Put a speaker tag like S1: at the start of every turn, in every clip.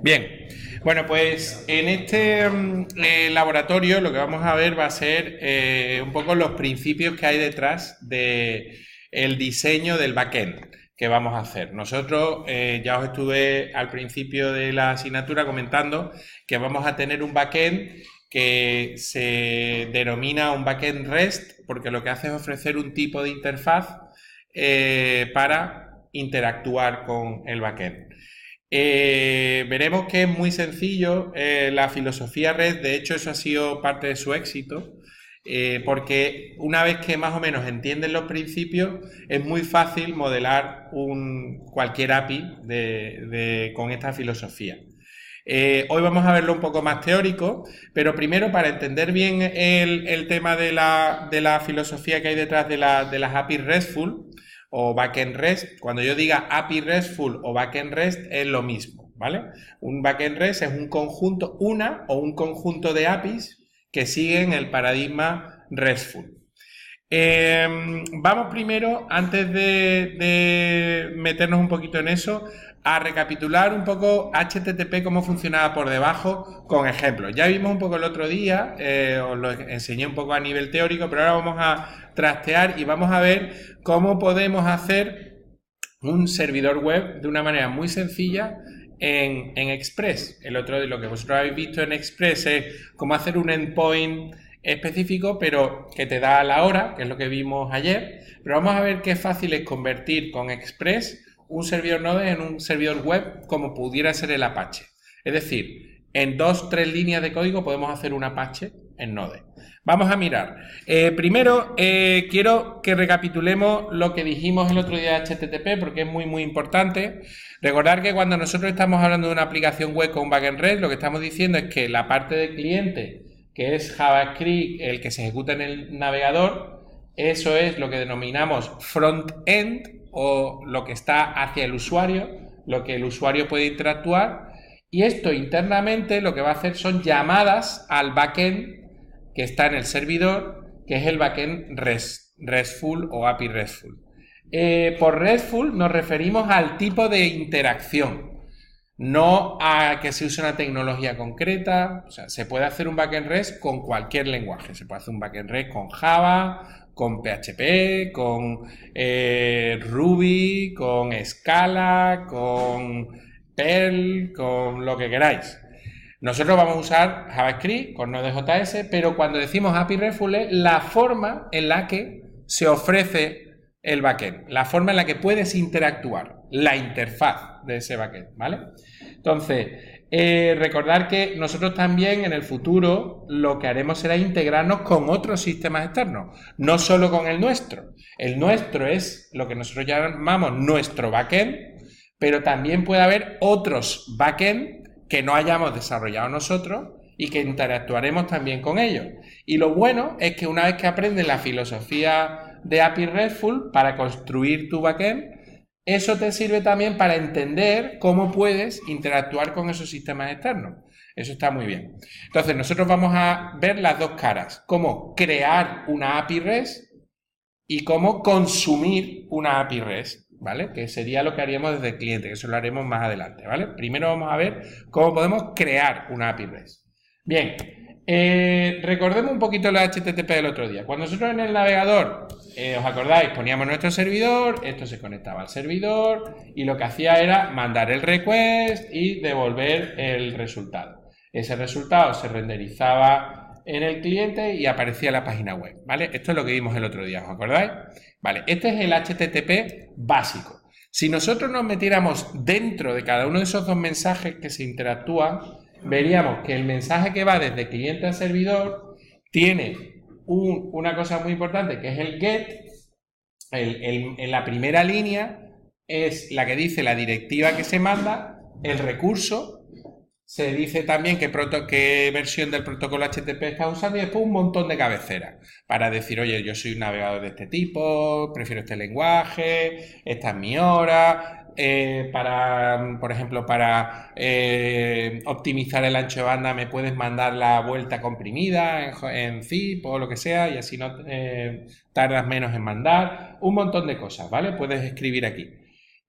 S1: Bien, bueno, pues en este laboratorio lo que vamos a ver va a ser un poco los principios que hay detrás del diseño del backend que vamos a hacer. Nosotros ya os estuve al principio de la asignatura comentando que vamos a tener un backend que se denomina un backend REST porque lo que hace es ofrecer un tipo de interfaz para interactuar con el backend. Veremos que es muy sencillo la filosofía REST, de hecho eso ha sido parte de su éxito, porque una vez que más o menos entienden los principios es muy fácil modelar cualquier API con esta filosofía. Hoy vamos a verlo un poco más teórico, pero primero para entender bien el tema de la filosofía que hay detrás de las APIs RESTful, o backend REST, cuando yo diga API RESTful o backend REST es lo mismo, ¿vale? Un backend REST es un conjunto, un conjunto de APIs que siguen el paradigma RESTful. Vamos primero, antes de meternos un poquito en eso, a recapitular un poco HTTP, cómo funcionaba por debajo, con ejemplos. Ya vimos un poco el otro día, os lo enseñé un poco a nivel teórico, pero ahora vamos a trastear y vamos a ver cómo podemos hacer un servidor web de una manera muy sencilla en Express. Lo que vosotros habéis visto en Express es cómo hacer un endpoint específico, pero que te da la hora, que es lo que vimos ayer. Pero vamos a ver qué fácil es convertir con Express un servidor Node en un servidor web como pudiera ser el Apache. Es decir, en 2-3 líneas de código podemos hacer un Apache en Node. Vamos a mirar. Primero, quiero que recapitulemos lo que dijimos el otro día de HTTP porque es muy importante. Recordar que cuando nosotros estamos hablando de una aplicación web con un backend REST, lo que estamos diciendo es que la parte del cliente, que es JavaScript, el que se ejecuta en el navegador, eso es lo que denominamos front-end, o lo que está hacia el usuario, lo que el usuario puede interactuar, y esto internamente lo que va a hacer son llamadas al backend que está en el servidor, que es el backend RESTful o API RESTful. Por RESTful nos referimos al tipo de interacción, no a que se use una tecnología concreta. O sea, se puede hacer un backend REST con cualquier lenguaje, se puede hacer un backend REST con Java, con PHP, con Ruby, con Scala, con Perl, con lo que queráis. Nosotros vamos a usar JavaScript con Node.js, pero cuando decimos API RESTful es la forma en la que se ofrece el backend, la forma en la que puedes interactuar, la interfaz de ese backend, ¿vale? Entonces, recordar que nosotros también en el futuro lo que haremos será integrarnos con otros sistemas externos, no solo con el nuestro. El nuestro es lo que nosotros llamamos nuestro backend, pero también puede haber otros backend que no hayamos desarrollado nosotros y que interactuaremos también con ellos. Y lo bueno es que una vez que aprendes la filosofía de API RESTful para construir tu backend, eso te sirve también para entender cómo puedes interactuar con esos sistemas externos. Eso está muy bien. Entonces, nosotros vamos a ver las dos caras, cómo crear una API REST y cómo consumir una API REST, ¿vale? Que sería lo que haríamos desde el cliente, que eso lo haremos más adelante, ¿vale? Primero vamos a ver cómo podemos crear una API REST. Bien, recordemos un poquito la HTTP del otro día. Cuando nosotros en el navegador, os acordáis, poníamos nuestro servidor, esto se conectaba al servidor y lo que hacía era mandar el request y devolver el resultado. Ese resultado se renderizaba en el cliente y aparecía en la página web, ¿vale? Esto es lo que vimos el otro día, ¿os acordáis? Vale, este es el HTTP básico. Si nosotros nos metiéramos dentro de cada uno de esos dos mensajes que se interactúan, veríamos que el mensaje que va desde cliente a servidor tiene una cosa muy importante que es el GET. En la primera línea es la que dice la directiva que se manda, el recurso, se dice también qué versión del protocolo HTTP está usando y después un montón de cabeceras para decir, oye, yo soy un navegador de este tipo, prefiero este lenguaje, esta es mi hora. Por ejemplo, para optimizar el ancho de banda me puedes mandar la vuelta comprimida en zip o lo que sea y así no tardas menos en mandar. Un montón de cosas, ¿vale? Puedes escribir aquí.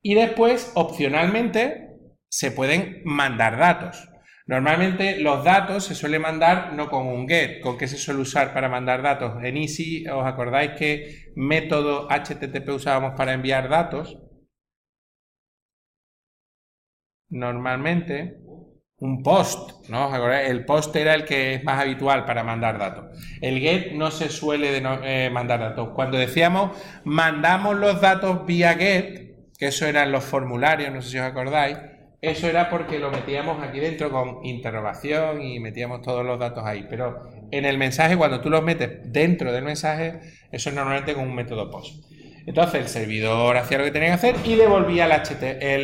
S1: Y después, opcionalmente, se pueden mandar datos. Normalmente los datos se suelen mandar no con un get. ¿Con qué se suele usar para mandar datos? En Easy, ¿os acordáis qué método HTTP usábamos para enviar datos? Normalmente un post, ¿no? ¿Os acordáis? El post era el que es más habitual para mandar datos. El get no se suele mandar datos. Cuando decíamos mandamos los datos vía get, que eso eran los formularios, no sé si os acordáis, eso era porque lo metíamos aquí dentro con interrogación y metíamos todos los datos ahí. Pero en el mensaje, cuando tú los metes dentro del mensaje, eso es normalmente con un método post. Entonces el servidor hacía lo que tenía que hacer y devolvía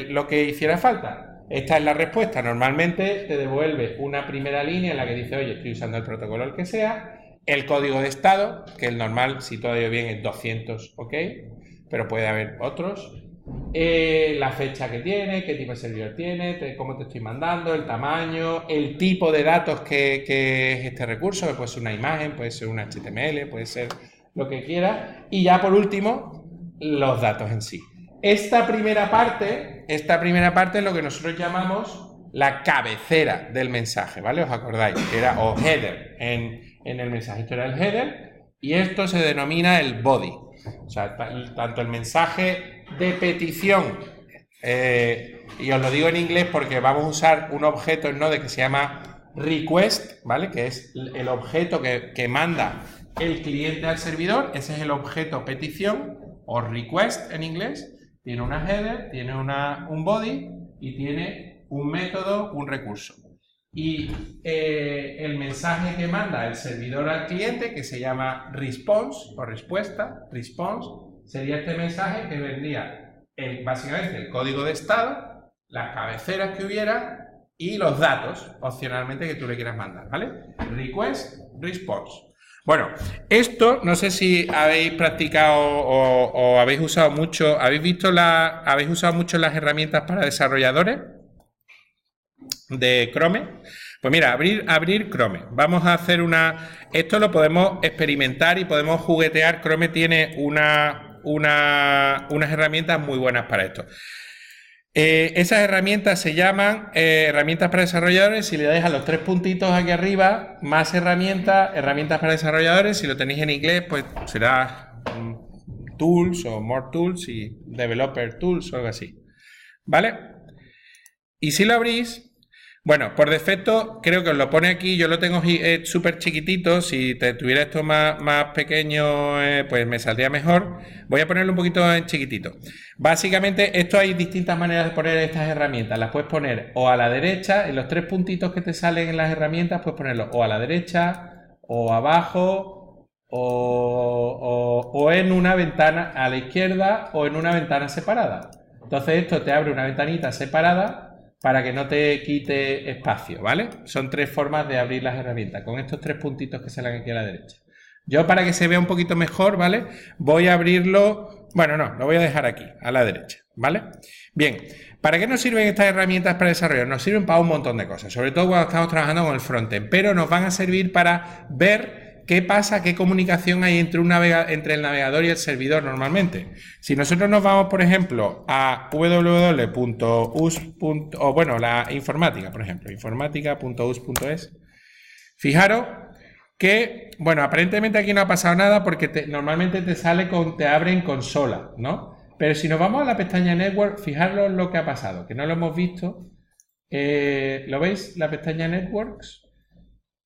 S1: lo que hiciera falta. Esta es la respuesta. Normalmente te devuelve una primera línea en la que dice, oye, estoy usando el protocolo el que sea, el código de estado, que el normal, si todo ha ido bien, es 200, ok, pero puede haber otros. La fecha que tiene, qué tipo de servidor tiene, cómo te estoy mandando, el tamaño, el tipo de datos que es este recurso, que puede ser una imagen, puede ser un HTML, puede ser lo que quiera. Y ya por último, los datos en sí. Esta primera parte es lo que nosotros llamamos la cabecera del mensaje, ¿vale? ¿Os acordáis? Era o header en el mensaje. Esto era el header y esto se denomina el body. O sea, tanto el mensaje de petición, y os lo digo en inglés porque vamos a usar un objeto en Node que se llama request, ¿vale? Que es el objeto que manda el cliente al servidor. Ese es el objeto petición o request en inglés. Tiene una header, tiene un body y tiene un método, un recurso. Y el mensaje que manda el servidor al cliente, que se llama response o respuesta, response, sería este mensaje que vendría básicamente el código de estado, las cabeceras que hubiera y los datos, opcionalmente, que tú le quieras mandar, ¿vale? Request, response. Bueno, esto no sé si habéis practicado o habéis usado mucho, habéis usado mucho las herramientas para desarrolladores de Chrome. Pues mira, abrir Chrome. Vamos a hacer esto lo podemos experimentar y podemos juguetear. Chrome tiene unas herramientas muy buenas para esto. Esas herramientas se llaman herramientas para desarrolladores. Si le dais a los 3 puntitos aquí arriba, más herramientas para desarrolladores. Si lo tenéis en inglés, pues será Tools o More Tools y Developer Tools o algo así. ¿Vale? Y si lo abrís, bueno, por defecto creo que os lo pone aquí. Yo lo tengo súper chiquitito. Si tuviera esto más pequeño, pues me saldría mejor. Voy a ponerlo un poquito en chiquitito. Básicamente, esto hay distintas maneras de poner estas herramientas. Las puedes poner o a la derecha, en los 3 puntitos que te salen en las herramientas, puedes ponerlo o a la derecha, o abajo, o en una ventana a la izquierda, o en una ventana separada. Entonces esto te abre una ventanita separada para que no te quite espacio, ¿vale? Son 3 formas de abrir las herramientas, con estos 3 puntitos que salen aquí a la derecha. Yo, para que se vea un poquito mejor, ¿vale? Voy a abrirlo, bueno, no, lo voy a dejar aquí, a la derecha, ¿vale? Bien, ¿para qué nos sirven estas herramientas para desarrollar? Nos sirven para un montón de cosas, sobre todo cuando estamos trabajando con el frontend, pero nos van a servir para ver qué pasa, qué comunicación hay entre el navegador y el servidor normalmente. Si nosotros nos vamos, por ejemplo, a www.us. o bueno, la informática, por ejemplo, informática.us.es, fijaros que, bueno, aparentemente aquí no ha pasado nada porque normalmente te abre en consola, ¿no? Pero si nos vamos a la pestaña Network, fijaros lo que ha pasado, que no lo hemos visto. ¿Lo veis? La pestaña Networks.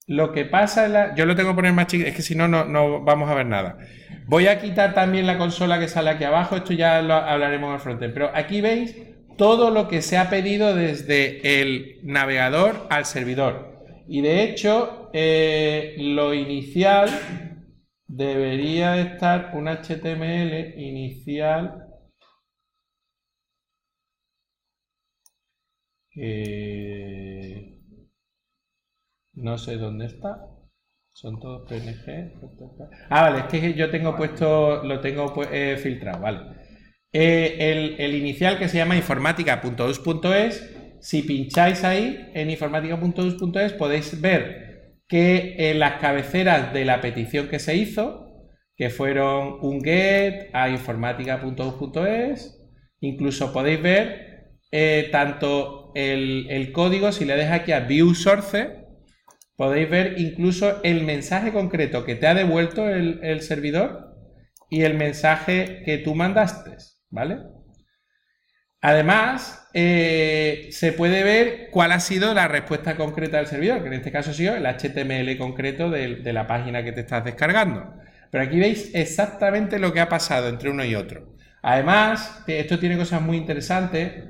S1: Lo que pasa yo lo tengo que poner más chiquito, es que si no, no vamos a ver nada. Voy a quitar también la consola que sale aquí abajo, esto ya lo hablaremos en el frontend, pero aquí veis todo lo que se ha pedido desde el navegador al servidor. Y de hecho, lo inicial debería estar un HTML inicial no sé dónde está. Son todos PNG. Vale, es que yo tengo lo tengo filtrado, vale. El inicial, que se llama informática.us.es, si pincháis ahí en informática.us.es podéis ver que las cabeceras de la petición que se hizo, que fueron un get a informática.us.es, incluso podéis ver tanto el código, si le dejas aquí a View Source, podéis ver incluso el mensaje concreto que te ha devuelto el servidor y el mensaje que tú mandaste, ¿vale? Además, se puede ver cuál ha sido la respuesta concreta del servidor, que en este caso ha sido el HTML concreto de la página que te estás descargando. Pero aquí veis exactamente lo que ha pasado entre uno y otro. Además, esto tiene cosas muy interesantes.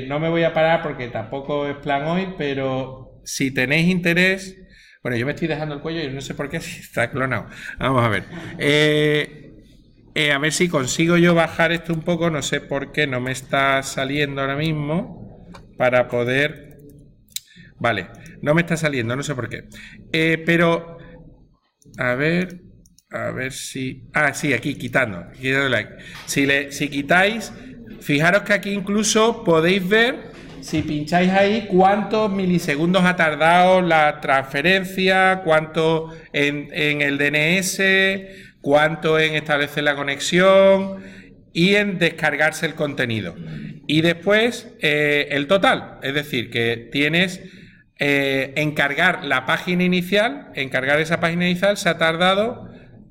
S1: No me voy a parar porque tampoco es plan hoy, pero si tenéis interés... Bueno, yo me estoy dejando el cuello y no sé por qué si está clonado. Vamos a ver. A ver si consigo yo bajar esto un poco. No sé por qué no me está saliendo ahora mismo para poder... Vale, no me está saliendo, no sé por qué. Pero, a ver si... Ah, sí, aquí, quitando like. Si quitáis, fijaros que aquí incluso podéis ver, si pincháis ahí, cuántos milisegundos ha tardado la transferencia, cuánto en el DNS, cuánto en establecer la conexión y en descargarse el contenido. Y después el total, es decir, que tienes en cargar la página inicial, se ha tardado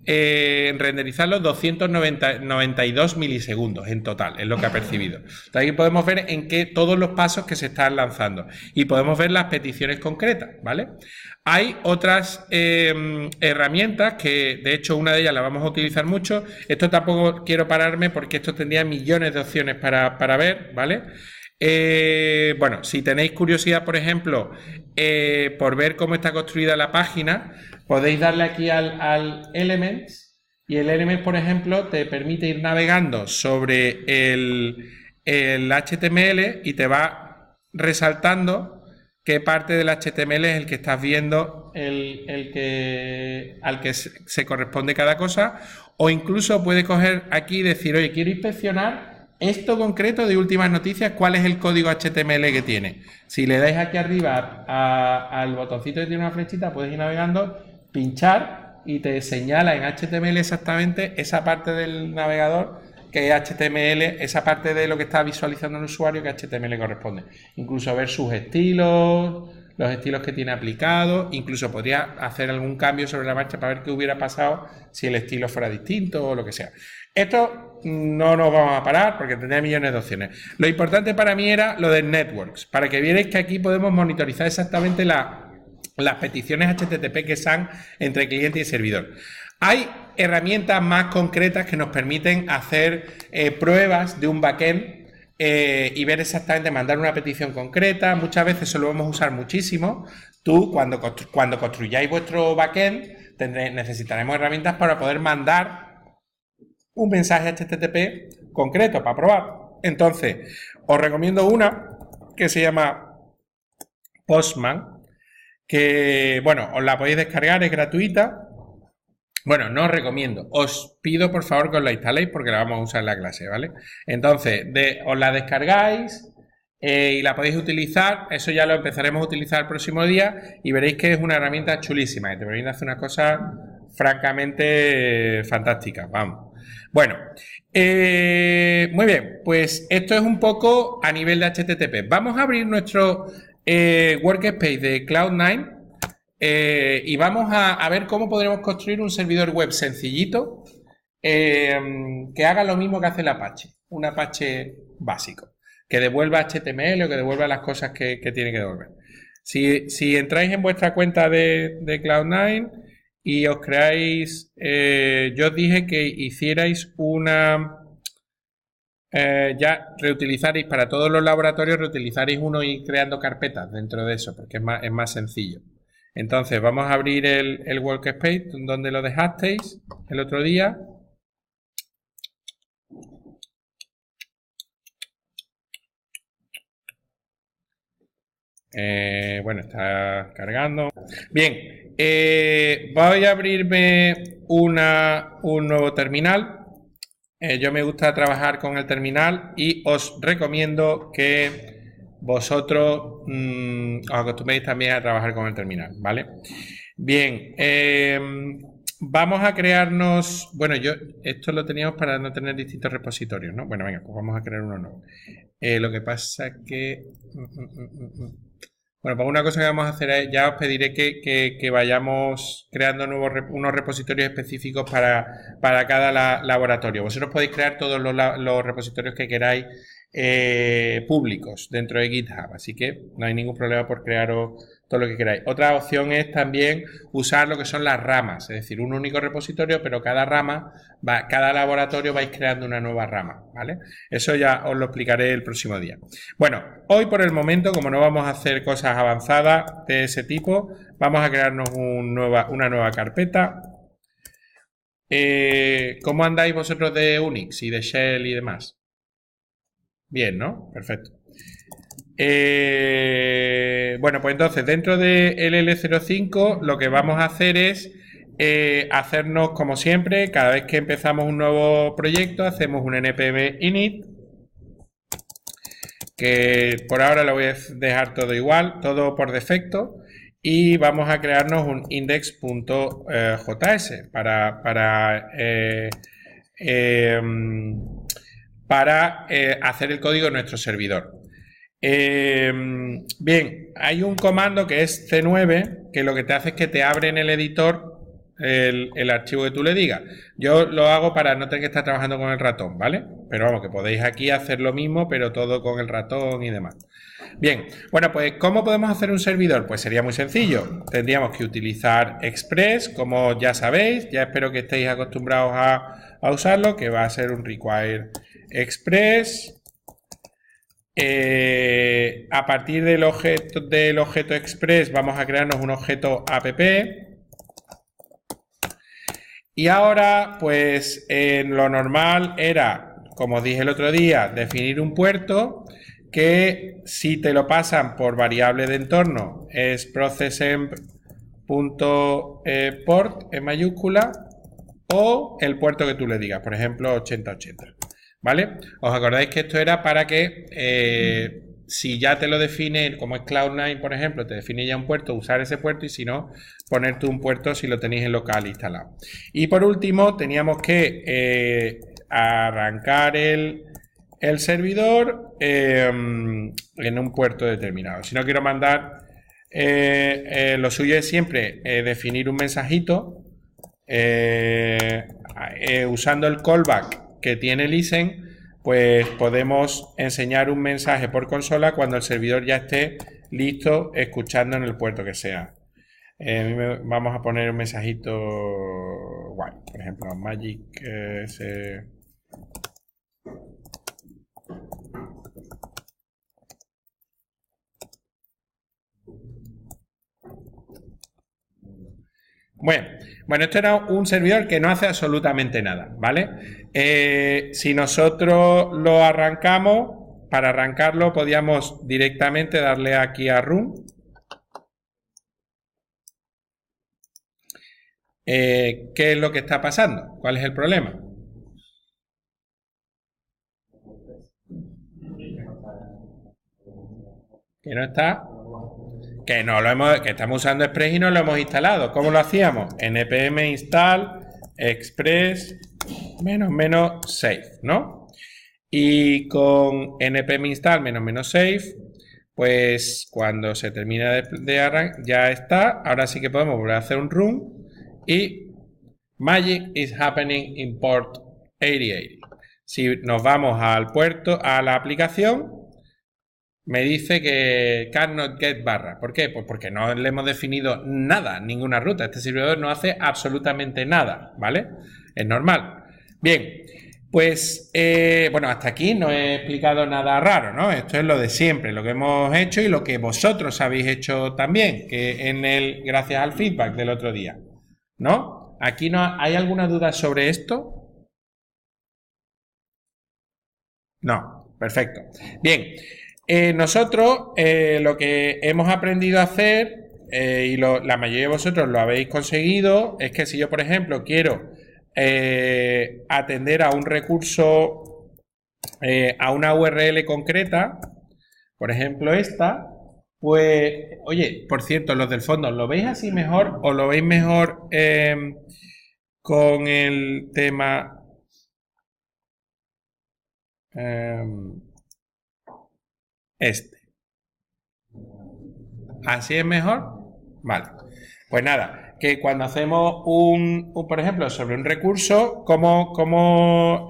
S1: en renderizarlo 292 milisegundos en total, es lo que ha percibido. Entonces aquí podemos ver en qué todos los pasos que se están lanzando y podemos ver las peticiones concretas, ¿vale? Hay otras herramientas que, de hecho, una de ellas la vamos a utilizar mucho. Esto tampoco quiero pararme porque esto tendría millones de opciones para ver, ¿vale? Bueno, si tenéis curiosidad, por ejemplo, por ver cómo está construida la página, podéis darle aquí al Elements, y el Elements, por ejemplo, te permite ir navegando sobre el HTML y te va resaltando qué parte del HTML es el que estás viendo, al que se corresponde cada cosa, o incluso puedes coger aquí y decir, oye, quiero inspeccionar esto concreto de últimas noticias, ¿cuál es el código HTML que tiene? Si le dais aquí arriba al botoncito que tiene una flechita, puedes ir navegando, pinchar y te señala en HTML exactamente esa parte del navegador que es HTML, esa parte de lo que está visualizando el usuario que HTML corresponde. Incluso ver sus estilos, los estilos que tiene aplicados, incluso podría hacer algún cambio sobre la marcha para ver qué hubiera pasado si el estilo fuera distinto o lo que sea. Esto no nos vamos a parar porque tendría millones de opciones. Lo importante para mí era lo de Networks, para que vierais que aquí podemos monitorizar exactamente las peticiones HTTP que están entre cliente y servidor. Hay herramientas más concretas que nos permiten hacer pruebas de un backend y ver exactamente, mandar una petición concreta. Muchas veces eso lo vamos a usar muchísimo. Tú, cuando construyáis vuestro backend, necesitaremos herramientas para poder mandar un mensaje HTTP concreto para probar. Entonces, os recomiendo una que se llama Postman, que, bueno, os la podéis descargar, es gratuita. Bueno, no os recomiendo, os pido por favor que os la instaléis porque la vamos a usar en la clase, ¿vale? Entonces, os la descargáis y la podéis utilizar, eso ya lo empezaremos a utilizar el próximo día y veréis que es una herramienta chulísima, que te permite hacer una cosa francamente fantástica, vamos. Bueno, muy bien, pues esto es un poco a nivel de HTTP. Vamos a abrir nuestro workspace de Cloud9 y vamos a ver cómo podremos construir un servidor web sencillito que haga lo mismo que hace el Apache, un Apache básico, que devuelva HTML o que devuelva las cosas que tiene que devolver. Si entráis en vuestra cuenta de Cloud9 y os creáis, yo os dije que hicierais una, ya reutilizaréis para todos los laboratorios, reutilizaréis uno y creando carpetas dentro de eso, porque es más sencillo. Entonces vamos a abrir el workspace donde lo dejasteis el otro día. Bueno, está cargando. Bien, voy a abrirme un nuevo terminal. Yo me gusta trabajar con el terminal y os recomiendo que vosotros os acostumbréis también a trabajar con el terminal, ¿vale? Bien, vamos a crearnos... Bueno, esto lo teníamos para no tener distintos repositorios, ¿no? Bueno, venga, pues vamos a crear uno nuevo. Lo que pasa que... Bueno, pues una cosa que vamos a hacer es, ya os pediré que vayamos creando unos repositorios específicos para cada laboratorio. Vosotros podéis crear todos los repositorios que queráis públicos dentro de GitHub, así que no hay ningún problema por crearos todo lo que queráis. Otra opción es también usar lo que son las ramas, es decir, un único repositorio, pero cada laboratorio vais creando una nueva rama, ¿vale? Eso ya os lo explicaré el próximo día. Bueno, hoy por el momento, como no vamos a hacer cosas avanzadas de ese tipo, vamos a crearnos una nueva carpeta. ¿Cómo andáis vosotros de Unix y de Shell y demás? Bien, ¿no? Perfecto. Bueno, pues entonces dentro de LL05 lo que vamos a hacer es hacernos, como siempre, cada vez que empezamos un nuevo proyecto, hacemos un npm init, que por ahora lo voy a dejar todo igual, todo por defecto, y vamos a crearnos un index.js para hacer el código de nuestro servidor. Bien, hay un comando que es C9 que lo que te hace es que te abre en el editor el archivo que tú le digas. Yo lo hago para no tener que estar trabajando con el ratón, ¿vale? Pero vamos, que podéis aquí hacer lo mismo, pero todo con el ratón y demás. Bien, bueno, pues ¿cómo podemos hacer un servidor? Pues sería muy sencillo. Tendríamos que utilizar Express, como ya sabéis. Ya espero que estéis acostumbrados a usarlo, que va a ser un require Express. A partir del objeto Express vamos a crearnos un objeto app. Y ahora, pues lo normal era, como os dije el otro día, definir un puerto que si te lo pasan por variable de entorno es processemp.port en mayúscula o el puerto que tú le digas, por ejemplo 8080. ¿Vale? Os acordáis que esto era para que si ya te lo define, como es Cloud9, por ejemplo, te define ya un puerto, usar ese puerto y si no, poner tú un puerto si lo tenéis en local instalado. Y por último, teníamos que arrancar el servidor en un puerto determinado. Si no quiero mandar, lo suyo es siempre definir un mensajito usando el callback que tiene listen, pues podemos enseñar un mensaje por consola cuando el servidor ya esté listo escuchando en el puerto que sea. Vamos a poner un mensajito guay, por ejemplo, Magic Bueno, esto era un servidor que no hace absolutamente nada, ¿vale? Si nosotros lo arrancamos, para arrancarlo podíamos directamente darle aquí a Run. ¿Qué es lo que está pasando? ¿Cuál es el problema? Que no está... que estamos usando Express y no lo hemos instalado. ¿Cómo lo hacíamos? npm install express --save, ¿no? Y con npm install --save, pues cuando se termina de arrancar, ya está. Ahora sí que podemos volver a hacer un run y magic is happening in port 8080. Si nos vamos al puerto, a la aplicación, me dice que cannot get barra. ¿Por qué? Pues porque no le hemos definido nada, ninguna ruta. Este servidor no hace absolutamente nada, ¿vale? Es normal. Bien, pues, bueno, hasta aquí no he explicado nada raro, ¿no? Esto es lo de siempre, lo que hemos hecho y lo que vosotros habéis hecho también, que gracias al feedback del otro día, ¿no? Aquí no hay alguna duda sobre esto. No, perfecto. Bien. Nosotros lo que hemos aprendido a hacer, y la mayoría de vosotros lo habéis conseguido, es que si yo, por ejemplo, quiero atender a un recurso, a una URL concreta, por ejemplo esta, pues, oye, por cierto, los del fondo, ¿lo veis así mejor o lo veis mejor con el tema este. ¿Así es mejor? Vale. Pues nada, que cuando hacemos por ejemplo, sobre un recurso, ¿cómo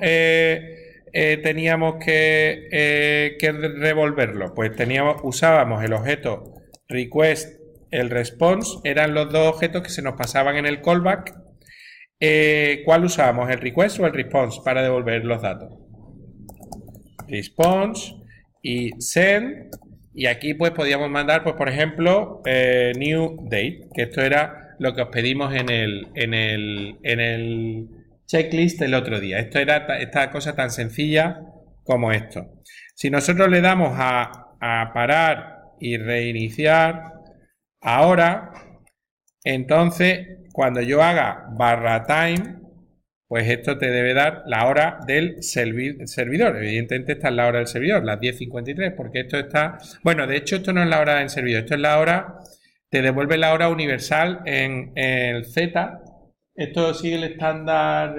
S1: teníamos que revolverlo? Pues usábamos el objeto request, el response, eran los dos objetos que se nos pasaban en el callback. ¿Cuál usábamos? ¿El request o el response para devolver los datos? Response y send. Y aquí pues podíamos mandar, pues por ejemplo, new date, que esto era lo que os pedimos en el checklist el otro día. Esto era esta cosa tan sencilla como esto. Si nosotros le damos a parar y reiniciar ahora, entonces cuando yo haga /time, pues esto te debe dar la hora del servidor. Evidentemente esta es la hora del servidor, las 10:53, porque esto está... Bueno, de hecho esto no es la hora del servidor, esto es la hora... Te devuelve la hora universal en el Z. Esto sigue el estándar...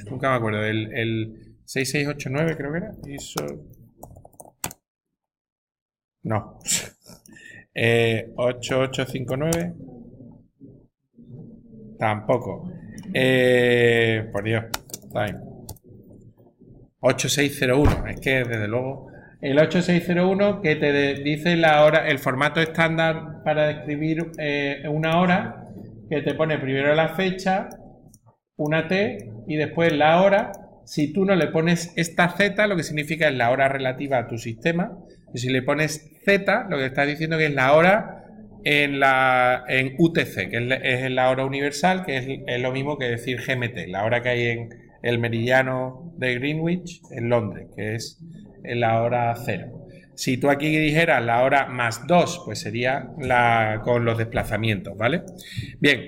S1: nunca me acuerdo, el 6689 creo que era. No. 8859. Tampoco. Por Dios. Time. 8601. Es que desde luego. El 8601 que te dice la hora, el formato estándar para describir una hora, que te pone primero la fecha, una T y después la hora. Si tú no le pones esta Z, lo que significa es la hora relativa a tu sistema. Y si le pones Z, lo que estás diciendo que es la hora en UTC, que es la hora universal, que es lo mismo que decir GMT, la hora que hay en el meridiano de Greenwich en Londres, que es en la hora 0. Si tú aquí dijeras la hora +2, pues sería con los desplazamientos, ¿vale? Bien,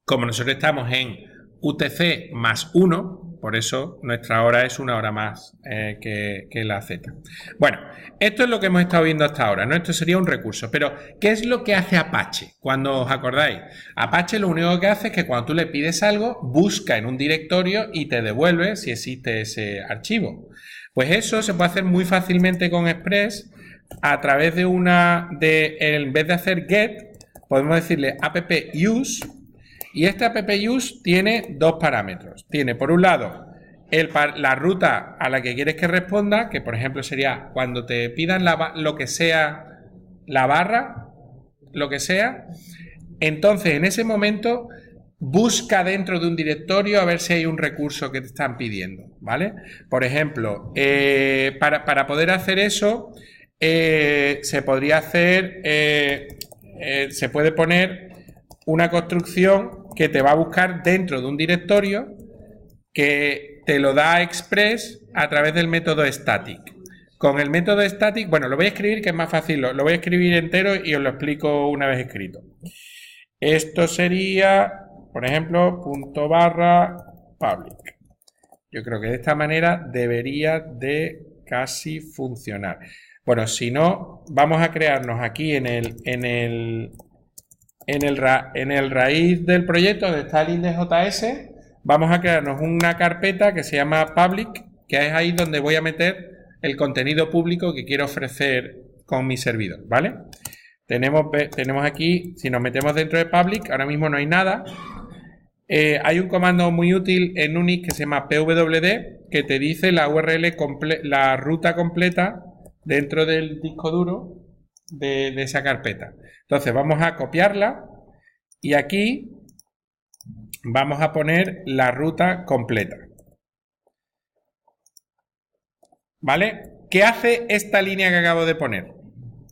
S1: como nosotros estamos en UTC +1, por eso nuestra hora es una hora más que la Z. Bueno, esto es lo que hemos estado viendo hasta ahora, ¿no? Esto sería un recurso. Pero, ¿qué es lo que hace Apache? Cuando os acordáis, Apache lo único que hace es que cuando tú le pides algo, busca en un directorio y te devuelve si existe ese archivo. Pues eso se puede hacer muy fácilmente con Express a través de en vez de hacer get, podemos decirle app use. Y este app use tiene dos parámetros. Tiene, por un lado, la ruta a la que quieres que responda, que por ejemplo sería cuando te pidan lo que sea, la barra, lo que sea. Entonces, en ese momento, busca dentro de un directorio a ver si hay un recurso que te están pidiendo, ¿vale? Por ejemplo, para poder hacer eso, se podría hacer, se puede poner una construcción que te va a buscar dentro de un directorio que te lo da Express a través del método static. Con el método static, bueno, lo voy a escribir que es más fácil, lo voy a escribir entero y os lo explico una vez escrito. Esto sería, por ejemplo, ./public. Yo creo que de esta manera debería de casi funcionar. Bueno, si no, vamos a crearnos aquí en el raíz del proyecto donde está el index.js, vamos a crearnos una carpeta que se llama public, que es ahí donde voy a meter el contenido público que quiero ofrecer con mi servidor, ¿vale? Tenemos aquí, si nos metemos dentro de public, ahora mismo no hay nada. Hay un comando muy útil en Unix que se llama pwd, que te dice la URL, la ruta completa dentro del disco duro de esa carpeta. Entonces vamos a copiarla y aquí vamos a poner la ruta completa. ¿Vale? ¿Qué hace esta línea que acabo de poner?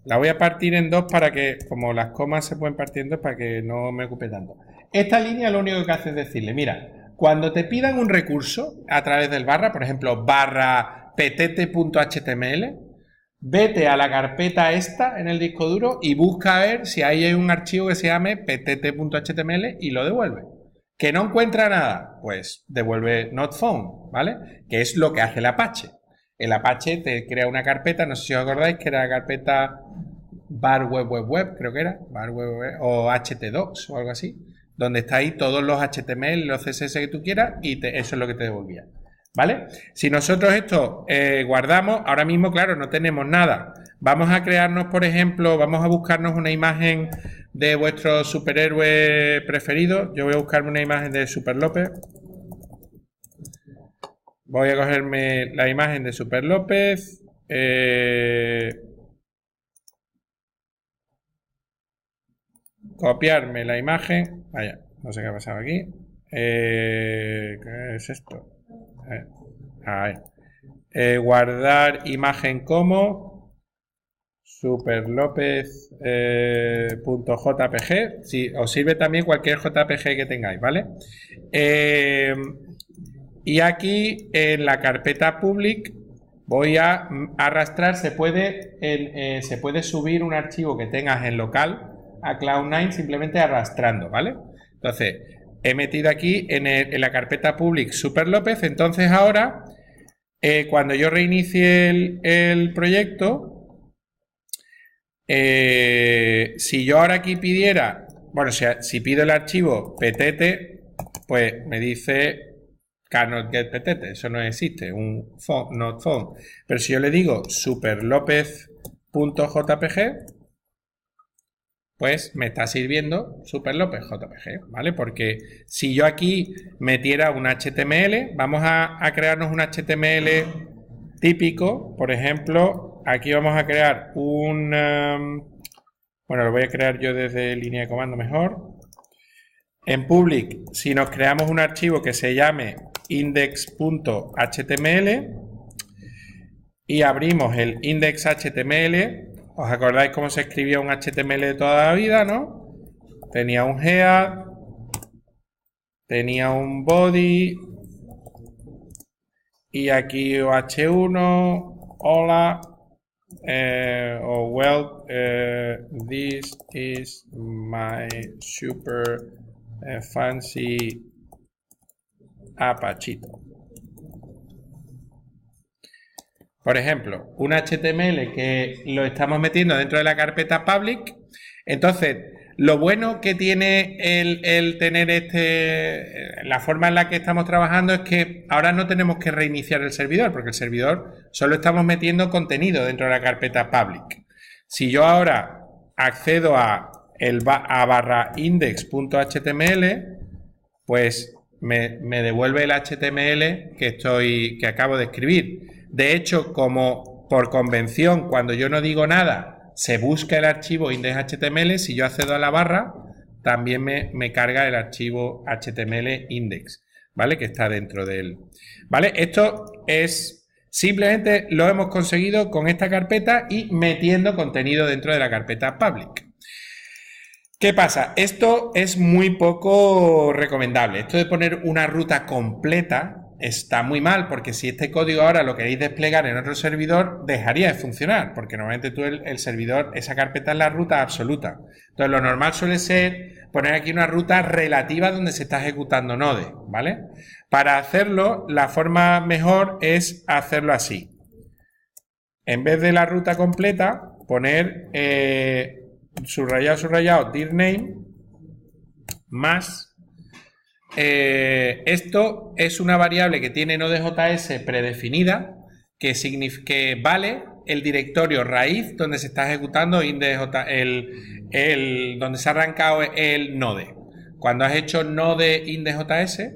S1: La voy a partir en dos para que, como las comas se pueden partir en dos, para que no me ocupe tanto. Esta línea lo único que hace es decirle, mira, cuando te pidan un recurso a través del barra, por ejemplo, barra ptt.html, vete a la carpeta esta en el disco duro y busca a ver si ahí hay un archivo que se llame ptt.html y lo devuelve. ¿Que no encuentra nada? Pues devuelve not found, ¿vale? Que es lo que hace el Apache. El Apache te crea una carpeta, no sé si os acordáis, que era la carpeta bar web, creo que era, bar web, o htdocs o algo así. donde está ahí todos los HTML, los CSS que tú quieras y eso es lo que te devolvía. ¿Vale? Si nosotros esto guardamos, ahora mismo, claro, no tenemos nada. Vamos a crearnos, por ejemplo, vamos a buscarnos una imagen de vuestro superhéroe preferido. Yo voy a buscarme una imagen de Super López. Voy a cogerme la imagen de Super López. Copiarme la imagen. Vaya, no sé qué ha pasado aquí. ¿Qué es esto? A ver. Guardar imagen como superlopez.jpg. Si os sirve también cualquier JPG que tengáis, ¿vale? Y aquí en la carpeta public voy a arrastrar, se puede subir un archivo que tengas en local a Cloud9 simplemente arrastrando, ¿vale? Entonces, he metido aquí en la carpeta public Super López. Entonces ahora, cuando yo reinicie el proyecto, si yo ahora aquí pidiera, bueno, si pido el archivo ptt, pues me dice cannot get ptt, eso no existe, un not found. Pero si yo le digo superlopez.jpg, pues me está sirviendo Superlopez JPG, ¿vale? Porque si yo aquí metiera un HTML, vamos a crearnos un HTML típico. Por ejemplo, aquí vamos a crear un... bueno, lo voy a crear yo desde línea de comando mejor. En public, si nos creamos un archivo que se llame index.html y abrimos el index.html, ¿os acordáis cómo se escribía un HTML de toda la vida, no? Tenía un head, tenía un body y aquí h1, hola, o well, this is my super fancy Apachito. Por ejemplo, un HTML que lo estamos metiendo dentro de la carpeta public. Entonces, lo bueno que tiene el tener la forma en la que estamos trabajando es que ahora no tenemos que reiniciar el servidor, porque el servidor solo estamos metiendo contenido dentro de la carpeta public. Si yo ahora accedo a barra index.html, pues me devuelve el HTML que acabo de escribir. De hecho, como por convención, cuando yo no digo nada, se busca el archivo index.html, si yo accedo a la barra, también me carga el archivo HTML index, ¿vale? Que está dentro de él. ¿Vale? Esto es simplemente lo hemos conseguido con esta carpeta y metiendo contenido dentro de la carpeta public. ¿Qué pasa? Esto es muy poco recomendable. Esto de poner una ruta completa está muy mal, porque si este código ahora lo queréis desplegar en otro servidor, dejaría de funcionar, porque normalmente tú el servidor, esa carpeta es la ruta absoluta. Entonces lo normal suele ser poner aquí una ruta relativa donde se está ejecutando Node, ¿vale? Para hacerlo, la forma mejor es hacerlo así. En vez de la ruta completa, poner subrayado, dir name, más. Esto es una variable que tiene Node.js predefinida, que vale el directorio raíz donde se está ejecutando donde se ha arrancado el Node. Cuando has hecho Node index.js,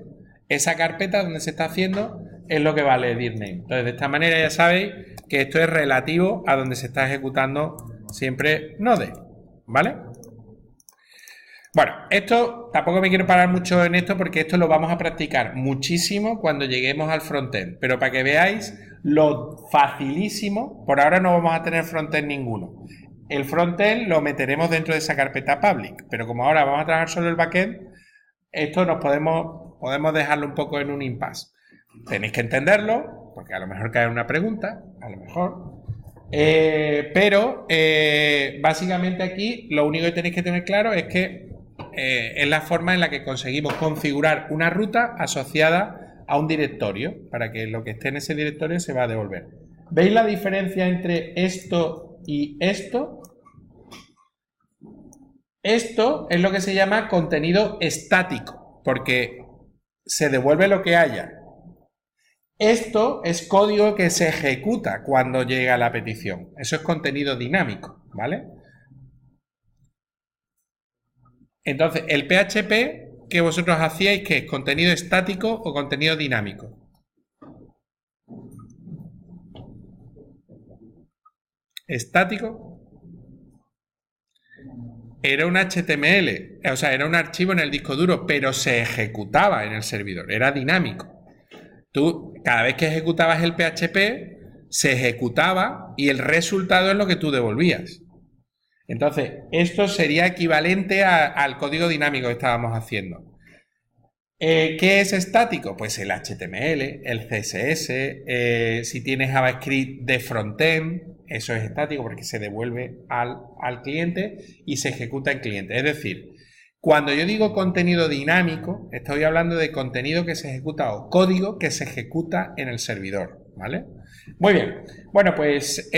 S1: esa carpeta donde se está haciendo es lo que vale dir name. Entonces, de esta manera ya sabéis que esto es relativo a donde se está ejecutando siempre Node, ¿vale? Bueno, esto tampoco me quiero parar mucho en esto porque esto lo vamos a practicar muchísimo cuando lleguemos al frontend. Pero para que veáis lo facilísimo, por ahora no vamos a tener frontend ninguno. El frontend lo meteremos dentro de esa carpeta public, pero como ahora vamos a trabajar solo el backend, esto podemos dejarlo un poco en un impasse. Tenéis que entenderlo, porque a lo mejor cae una pregunta, a lo mejor. Pero básicamente aquí lo único que tenéis que tener claro es que es la forma en la que conseguimos configurar una ruta asociada a un directorio, para que lo que esté en ese directorio se va a devolver. ¿Veis la diferencia entre esto y esto? Esto es lo que se llama contenido estático, porque se devuelve lo que haya. Esto es código que se ejecuta cuando llega la petición. Eso es contenido dinámico, ¿vale? Entonces, el PHP que vosotros hacíais, ¿qué es? ¿Contenido estático o contenido dinámico? Estático era un HTML, o sea, era un archivo en el disco duro, pero se ejecutaba en el servidor, era dinámico. Tú, cada vez que ejecutabas el PHP, se ejecutaba y el resultado es lo que tú devolvías. Entonces, esto sería equivalente al código dinámico que estábamos haciendo. ¿Qué es estático? Pues el HTML, el CSS, si tienes JavaScript de frontend, eso es estático porque se devuelve al cliente y se ejecuta en cliente. Es decir, cuando yo digo contenido dinámico, estoy hablando de contenido que se ejecuta o código que se ejecuta en el servidor, ¿vale? Muy bien. Bueno, pues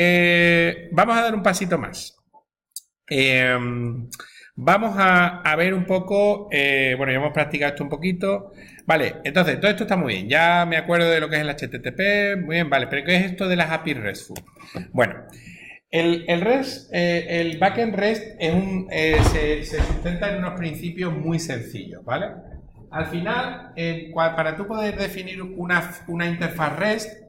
S1: vamos a dar un pasito más. Vamos a ver un poco, bueno, ya hemos practicado esto un poquito. Vale, entonces, todo esto está muy bien. Ya me acuerdo de lo que es el HTTP, muy bien, vale, pero ¿qué es esto de las API RESTful? Bueno, el backend REST se sustenta en unos principios muy sencillos, ¿vale? Al final, para tú poder definir una interfaz REST,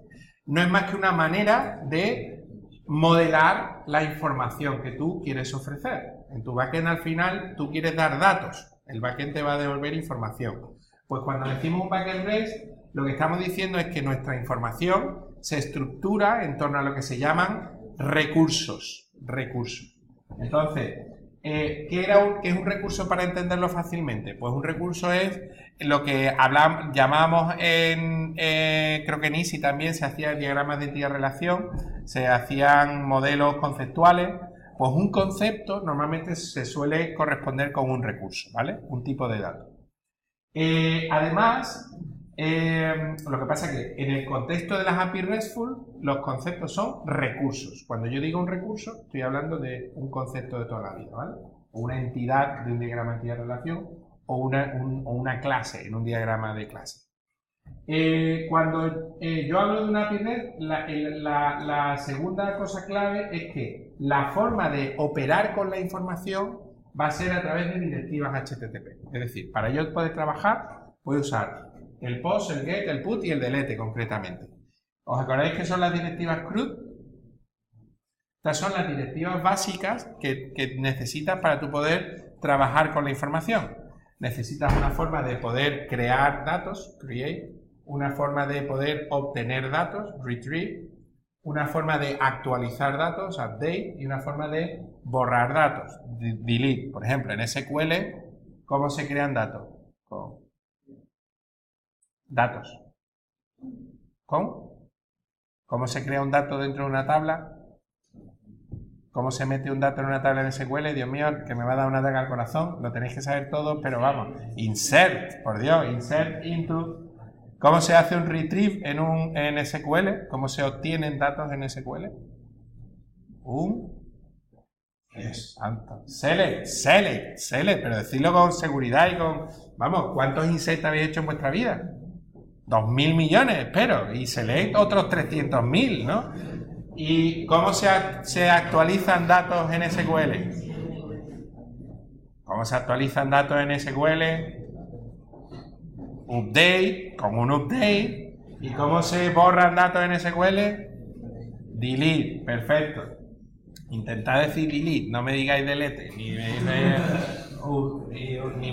S1: no es más que una manera de modelar la información que tú quieres ofrecer. En tu backend, al final, tú quieres dar datos. El backend te va a devolver información. Pues cuando decimos un backend REST, lo que estamos diciendo es que nuestra información se estructura en torno a lo que se llaman recursos. Entonces, ¿qué es un recurso para entenderlo fácilmente? Pues un recurso es lo que llamamos creo que en Easy también se hacían diagramas de entidad-relación, se hacían modelos conceptuales. Pues un concepto normalmente se suele corresponder con un recurso, ¿vale? Un tipo de dato. Además, lo que pasa es que en el contexto de las API RESTful, los conceptos son recursos. Cuando yo digo un recurso, estoy hablando de un concepto de toda la vida, ¿vale? O una entidad de un diagrama de entidad-relación o una clase en un diagrama de clase. Cuando yo hablo de una API REST, la segunda cosa clave es que la forma de operar con la información va a ser a través de directivas HTTP. Es decir, para yo poder trabajar, voy a usar el POST, el GET, el PUT y el DELETE concretamente. ¿Os acordáis que son las directivas CRUD? Estas son las directivas básicas que necesitas para tú poder trabajar con la información. Necesitas una forma de poder crear datos, create, una forma de poder obtener datos, retrieve, una forma de actualizar datos, update, y una forma de borrar datos, delete. Por ejemplo, en SQL, ¿cómo se crean datos? Con datos. ¿Cómo se crea un dato dentro de una tabla? ¿Cómo se mete un dato en una tabla de SQL? Dios mío, que me va a dar un ataque al corazón. Lo tenéis que saber todo, pero vamos. Insert, por Dios, insert into. ¿Cómo se hace un retrieve en SQL? ¿Cómo se obtienen datos en SQL? Santo. Select, pero decirlo con seguridad y con... Vamos, ¿cuántos insert habéis hecho en vuestra vida? 2.000 millones, espero. Y select otros 300.000, ¿no? ¿Y cómo se actualizan datos en SQL? ¿Cómo se actualizan datos en SQL? Update, con un update. ¿Y cómo se borran datos en SQL? Delete, perfecto. Intentad decir delete, no me digáis delete, ni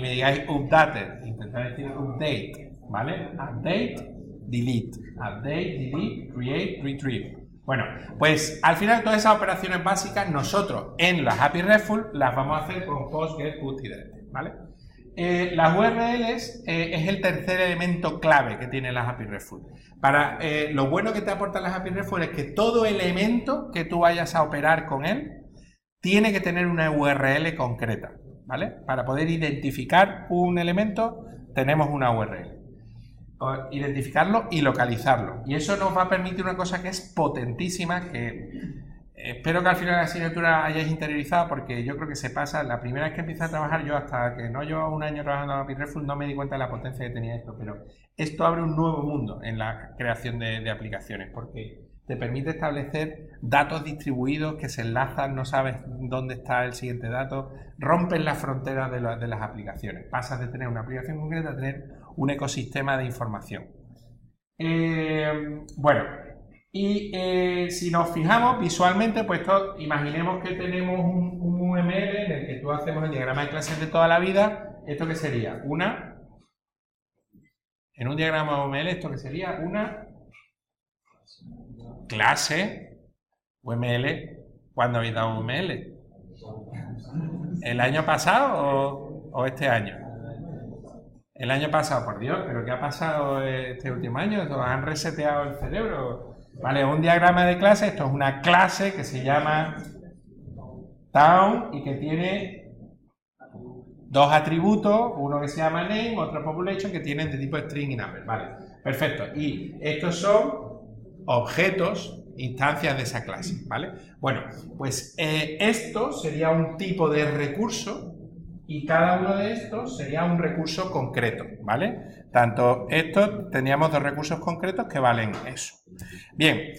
S1: me digáis updated. Intentad decir update, ¿vale? Update, delete, create, retrieve. Bueno, pues al final todas esas operaciones básicas nosotros en las API RESTful las vamos a hacer con POST, GET, PUT y DELETE, ¿vale? Las URLs es el tercer elemento clave que tienen las API RESTful. Lo bueno que te aportan las API RESTful es que todo elemento que tú vayas a operar con él tiene que tener una URL concreta, ¿vale? Para poder identificar un elemento tenemos una URL. Identificarlo y localizarlo. Y eso nos va a permitir una cosa que es potentísima, que espero que al final de la asignatura hayáis interiorizado, porque yo creo que se pasa, la primera vez que empecé a trabajar yo, hasta que no llevo un año trabajando en API RESTful, no me di cuenta de la potencia que tenía esto, pero esto abre un nuevo mundo en la creación de aplicaciones, porque te permite establecer datos distribuidos que se enlazan, no sabes dónde está el siguiente dato, rompen las fronteras de las aplicaciones, pasas de tener una aplicación concreta a tener un ecosistema de información. Bueno, y si nos fijamos visualmente, pues imaginemos que tenemos un UML en el que tú hacemos el diagrama de clases de toda la vida. ¿Esto qué sería? En un diagrama UML, ¿esto qué sería? Una clase UML. ¿Cuándo habéis dado UML? ¿El año pasado o este año? El año pasado, por Dios, ¿pero qué ha pasado este último año? ¿Os han reseteado el cerebro? Vale, un diagrama de clase, esto es una clase que se llama town y que tiene dos atributos, uno que se llama name, otro population, que tienen de tipo string y number. Vale, perfecto. Y estos son objetos, instancias de esa clase, ¿vale? Bueno, pues esto sería un tipo de recurso y cada uno de estos sería un recurso concreto, ¿vale? Tanto estos, teníamos dos recursos concretos que valen eso. Bien,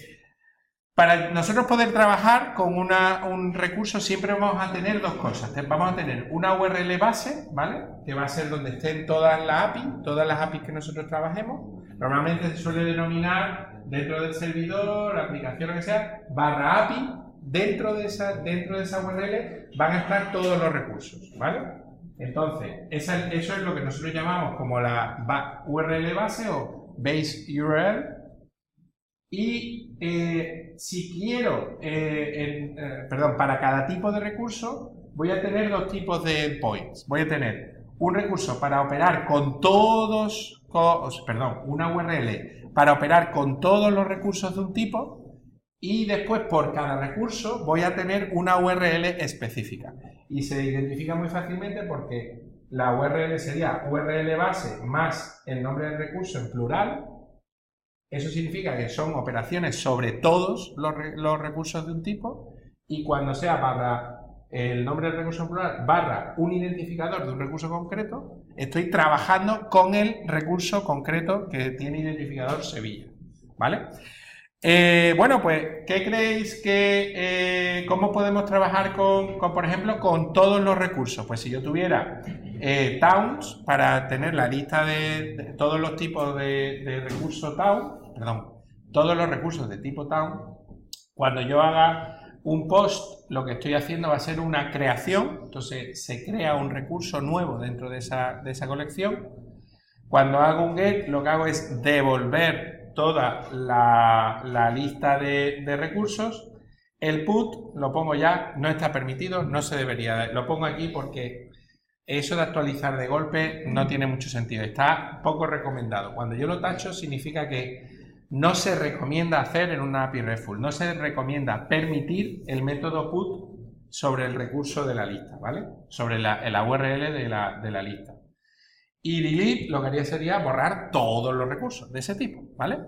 S1: para nosotros poder trabajar con un recurso siempre vamos a tener dos cosas. Vamos a tener una URL base, ¿vale? Que va a ser donde estén todas las APIs que nosotros trabajemos. Normalmente se suele denominar dentro del servidor, aplicación, lo que sea, /API. Dentro de esa URL van a estar todos los recursos, ¿vale? Entonces, eso es lo que nosotros llamamos como la URL base o base URL. Y si quiero, para cada tipo de recurso voy a tener dos tipos de endpoints. Voy a tener un recurso para operar con una URL para operar con todos los recursos de un tipo. Y después, por cada recurso, voy a tener una URL específica. Y se identifica muy fácilmente porque la URL sería URL base más el nombre del recurso en plural. Eso significa que son operaciones sobre todos los recursos de un tipo. Y cuando sea barra el nombre del recurso en plural barra un identificador de un recurso concreto, estoy trabajando con el recurso concreto que tiene identificador Sevilla. ¿Vale? Bueno, pues, ¿qué creéis que, cómo podemos trabajar por ejemplo, con todos los recursos? Pues si yo tuviera towns para tener la lista de todos los tipos de recursos todos los recursos de tipo town, cuando yo haga un post, lo que estoy haciendo va a ser una creación, entonces se crea un recurso nuevo dentro de esa colección. Cuando hago un get, lo que hago es devolver toda la lista de recursos. El put lo pongo ya, no está permitido, no se debería, lo pongo aquí porque eso de actualizar de golpe no tiene mucho sentido, está poco recomendado. Cuando yo lo tacho significa que no se recomienda hacer en una API RESTful, no se recomienda permitir el método put sobre el recurso de la lista, ¿vale? Sobre la URL de la lista. Y delete lo que haría sería borrar todos los recursos de ese tipo, ¿vale?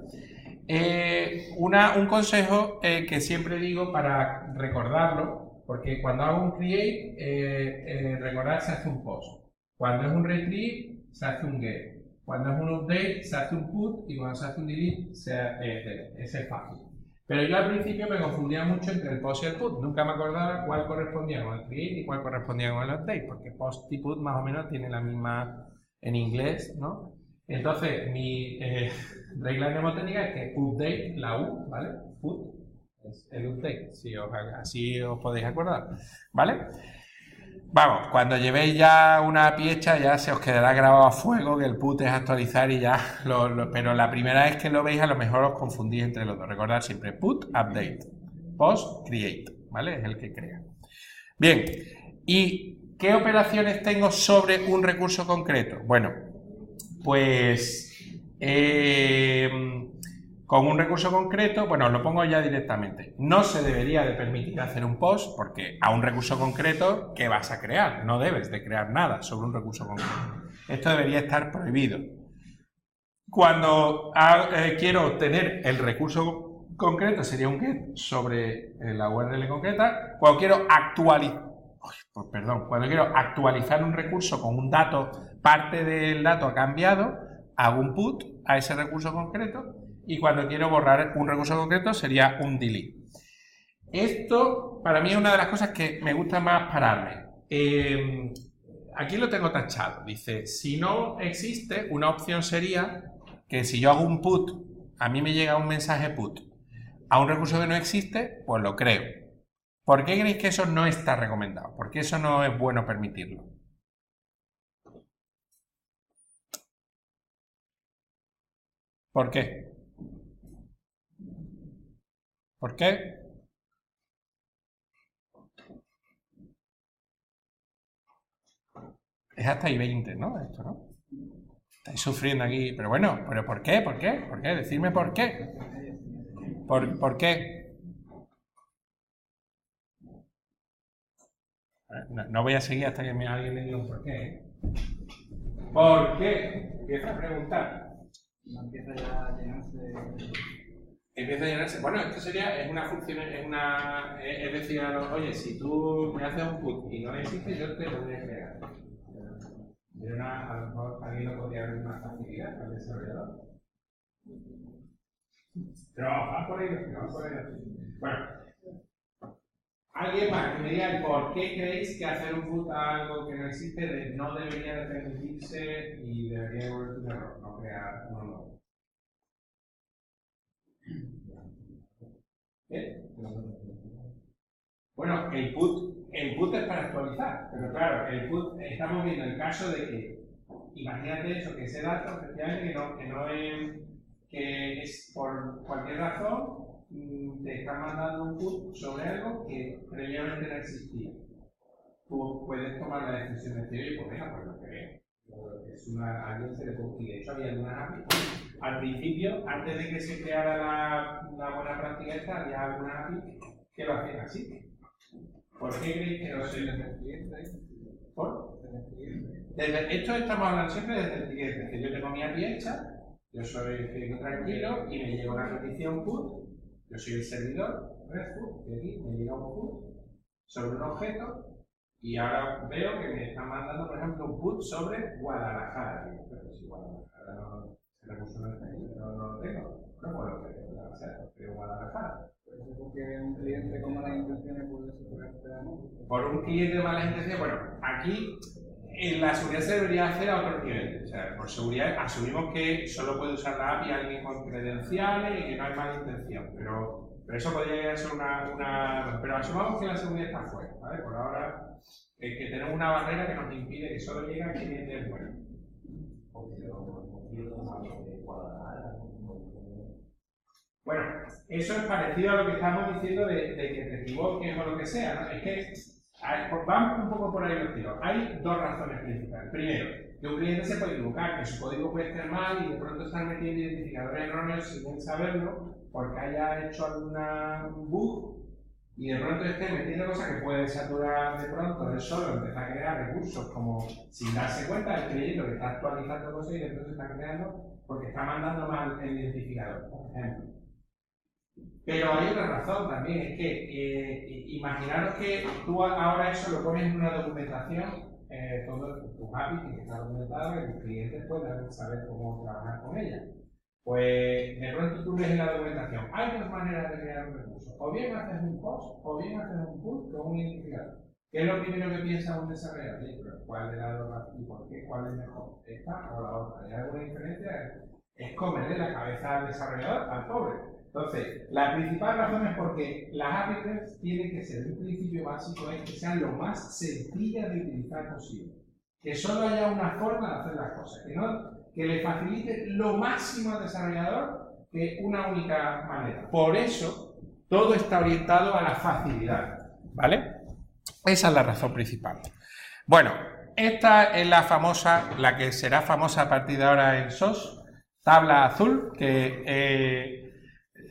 S1: Un consejo que siempre digo para recordarlo, porque cuando hago un create, recordad se hace un post. Cuando es un retrieve, se hace un get. Cuando es un update, se hace un put. Y cuando se hace un delete, ese es fácil. Pero yo al principio me confundía mucho entre el post y el put. Nunca me acordaba cuál correspondía con el create y cuál correspondía con el update, porque post y put más o menos tienen la misma en inglés, ¿no? Entonces, mi regla mnemotécnica es que update, la U, ¿vale? Put es el update, así os podéis acordar, ¿vale? Vamos, cuando llevéis ya una API hecha ya se os quedará grabado a fuego que el put es actualizar y ya, pero la primera vez que lo veis a lo mejor os confundís entre los dos. Recordad siempre put, update, post, create, ¿vale? Es el que crea. Bien, y ¿qué operaciones tengo sobre un recurso concreto? Bueno, pues con un recurso concreto, bueno, os lo pongo ya directamente. No se debería de permitir hacer un post porque a un recurso concreto, ¿qué vas a crear? No debes de crear nada sobre un recurso concreto. Esto debería estar prohibido. Cuando quiero obtener el recurso concreto sería un get sobre la URL concreta. Cuando quiero actualizar un recurso con un dato, parte del dato ha cambiado, hago un put a ese recurso concreto, y cuando quiero borrar un recurso concreto sería un delete. Esto para mí es una de las cosas que me gusta más pararme. Aquí lo tengo tachado. Dice, si no existe, una opción sería que si yo hago un put, a mí me llega un mensaje put a un recurso que no existe, pues lo creo. ¿Por qué creéis que eso no está recomendado? ¿Por qué eso no es bueno permitirlo? ¿Por qué? ¿Por qué? Es hasta I20, ¿no? Esto, ¿no? Estáis sufriendo aquí. Pero bueno, ¿pero por qué? ¿Por qué? ¿Por qué? Decidme por qué. ¿Por qué? No voy a seguir hasta que alguien me diga un por qué, ¿eh? ¿Por qué? Empieza a preguntar.
S2: No empieza ya a llenarse.
S1: Empieza a llenarse. Bueno, esto sería, es una función, es decir, oye, si tú me haces un put y no existe, yo te lo voy a crear. A lo mejor alguien lo podría ver más facilidad al desarrollador. Pero vamos por ahí. Bueno, alguien más que me diga por qué creéis que hacer un put a algo que no existe no debería de permitirse y debería volverse un error, no crear uno nuevo. Bueno, el put es para actualizar, pero claro, el put, estamos viendo el caso de que, imagínate eso, que ese dato, efectivamente, que es por cualquier razón, te está mandando un put sobre algo que previamente no existía. Tú puedes tomar la decisión de decir, oye, pues venga, pues lo creo. Alguien se le puede, y de hecho había algunas APIs. Al principio, antes de que se creara la buena práctica esta, había algunas APIs que lo hacían así. ¿Por qué creéis que no se les cliente? ¿Por? Esto estamos hablando siempre desde el cliente, que yo tengo mi API hecha, yo soy tranquilo y me llega una petición put, yo soy el servidor, RESTful, y aquí me llega un put sobre un objeto y ahora veo que me están mandando, por ejemplo, un put sobre Guadalajara. Pero si Guadalajara no se recurso no lo tengo, no puedo creer Guadalajara.
S2: Porque un cliente con malas intenciones puede ser
S1: por un cliente de malas intenciones, bueno, aquí en la seguridad se debería hacer a otro nivel. O sea, por seguridad asumimos que solo puede usar la API alguien con credenciales y que no hay mala intención, pero eso podría ser pero asumamos que la seguridad está fuera, ¿vale? Por ahora que tenemos una barrera que nos impide que solo llegue a clientes buenos. Bueno, eso es parecido a lo que estamos diciendo de que te equivoques o lo que sea, ¿no? Es que vamos un poco por ahí los tiros. Hay dos razones principales. Primero, que un cliente se puede equivocar, que su código puede estar mal y de pronto estar metiendo identificadores erróneos sin saberlo porque haya hecho algún bug y de pronto esté metiendo cosas que puede saturar de pronto él solo, empezar a crear recursos como sin darse cuenta del creyendo que está actualizando cosas y de pronto se está creando porque está mandando mal el identificador, por ejemplo. Pero hay otra razón también, es que imaginaros que tú ahora eso lo pones en una documentación, todos tus APIs que está documentado, que tus clientes puedan saber cómo trabajar con ella. Pues de pronto tú ves en la documentación, hay dos maneras de crear un recurso, o bien haces un post, o bien haces un pull con un identificador. ¿Qué es lo primero que piensa un desarrollador? ¿Cuál de las dos y por qué? ¿Cuál es mejor? ¿Esta o la otra? ¿Hay alguna diferencia? Es comerle la cabeza al desarrollador, al pobre. Entonces, la principal razón es porque las APIs tienen que ser, un principio básico es que sean lo más sencillas de utilizar posible. Que solo haya una forma de hacer las cosas, que le facilite lo máximo al desarrollador que una única manera. Por eso, todo está orientado a la facilidad, ¿vale? Esa es la razón principal. Bueno, esta es la que será famosa a partir de ahora en SOS, tabla azul, que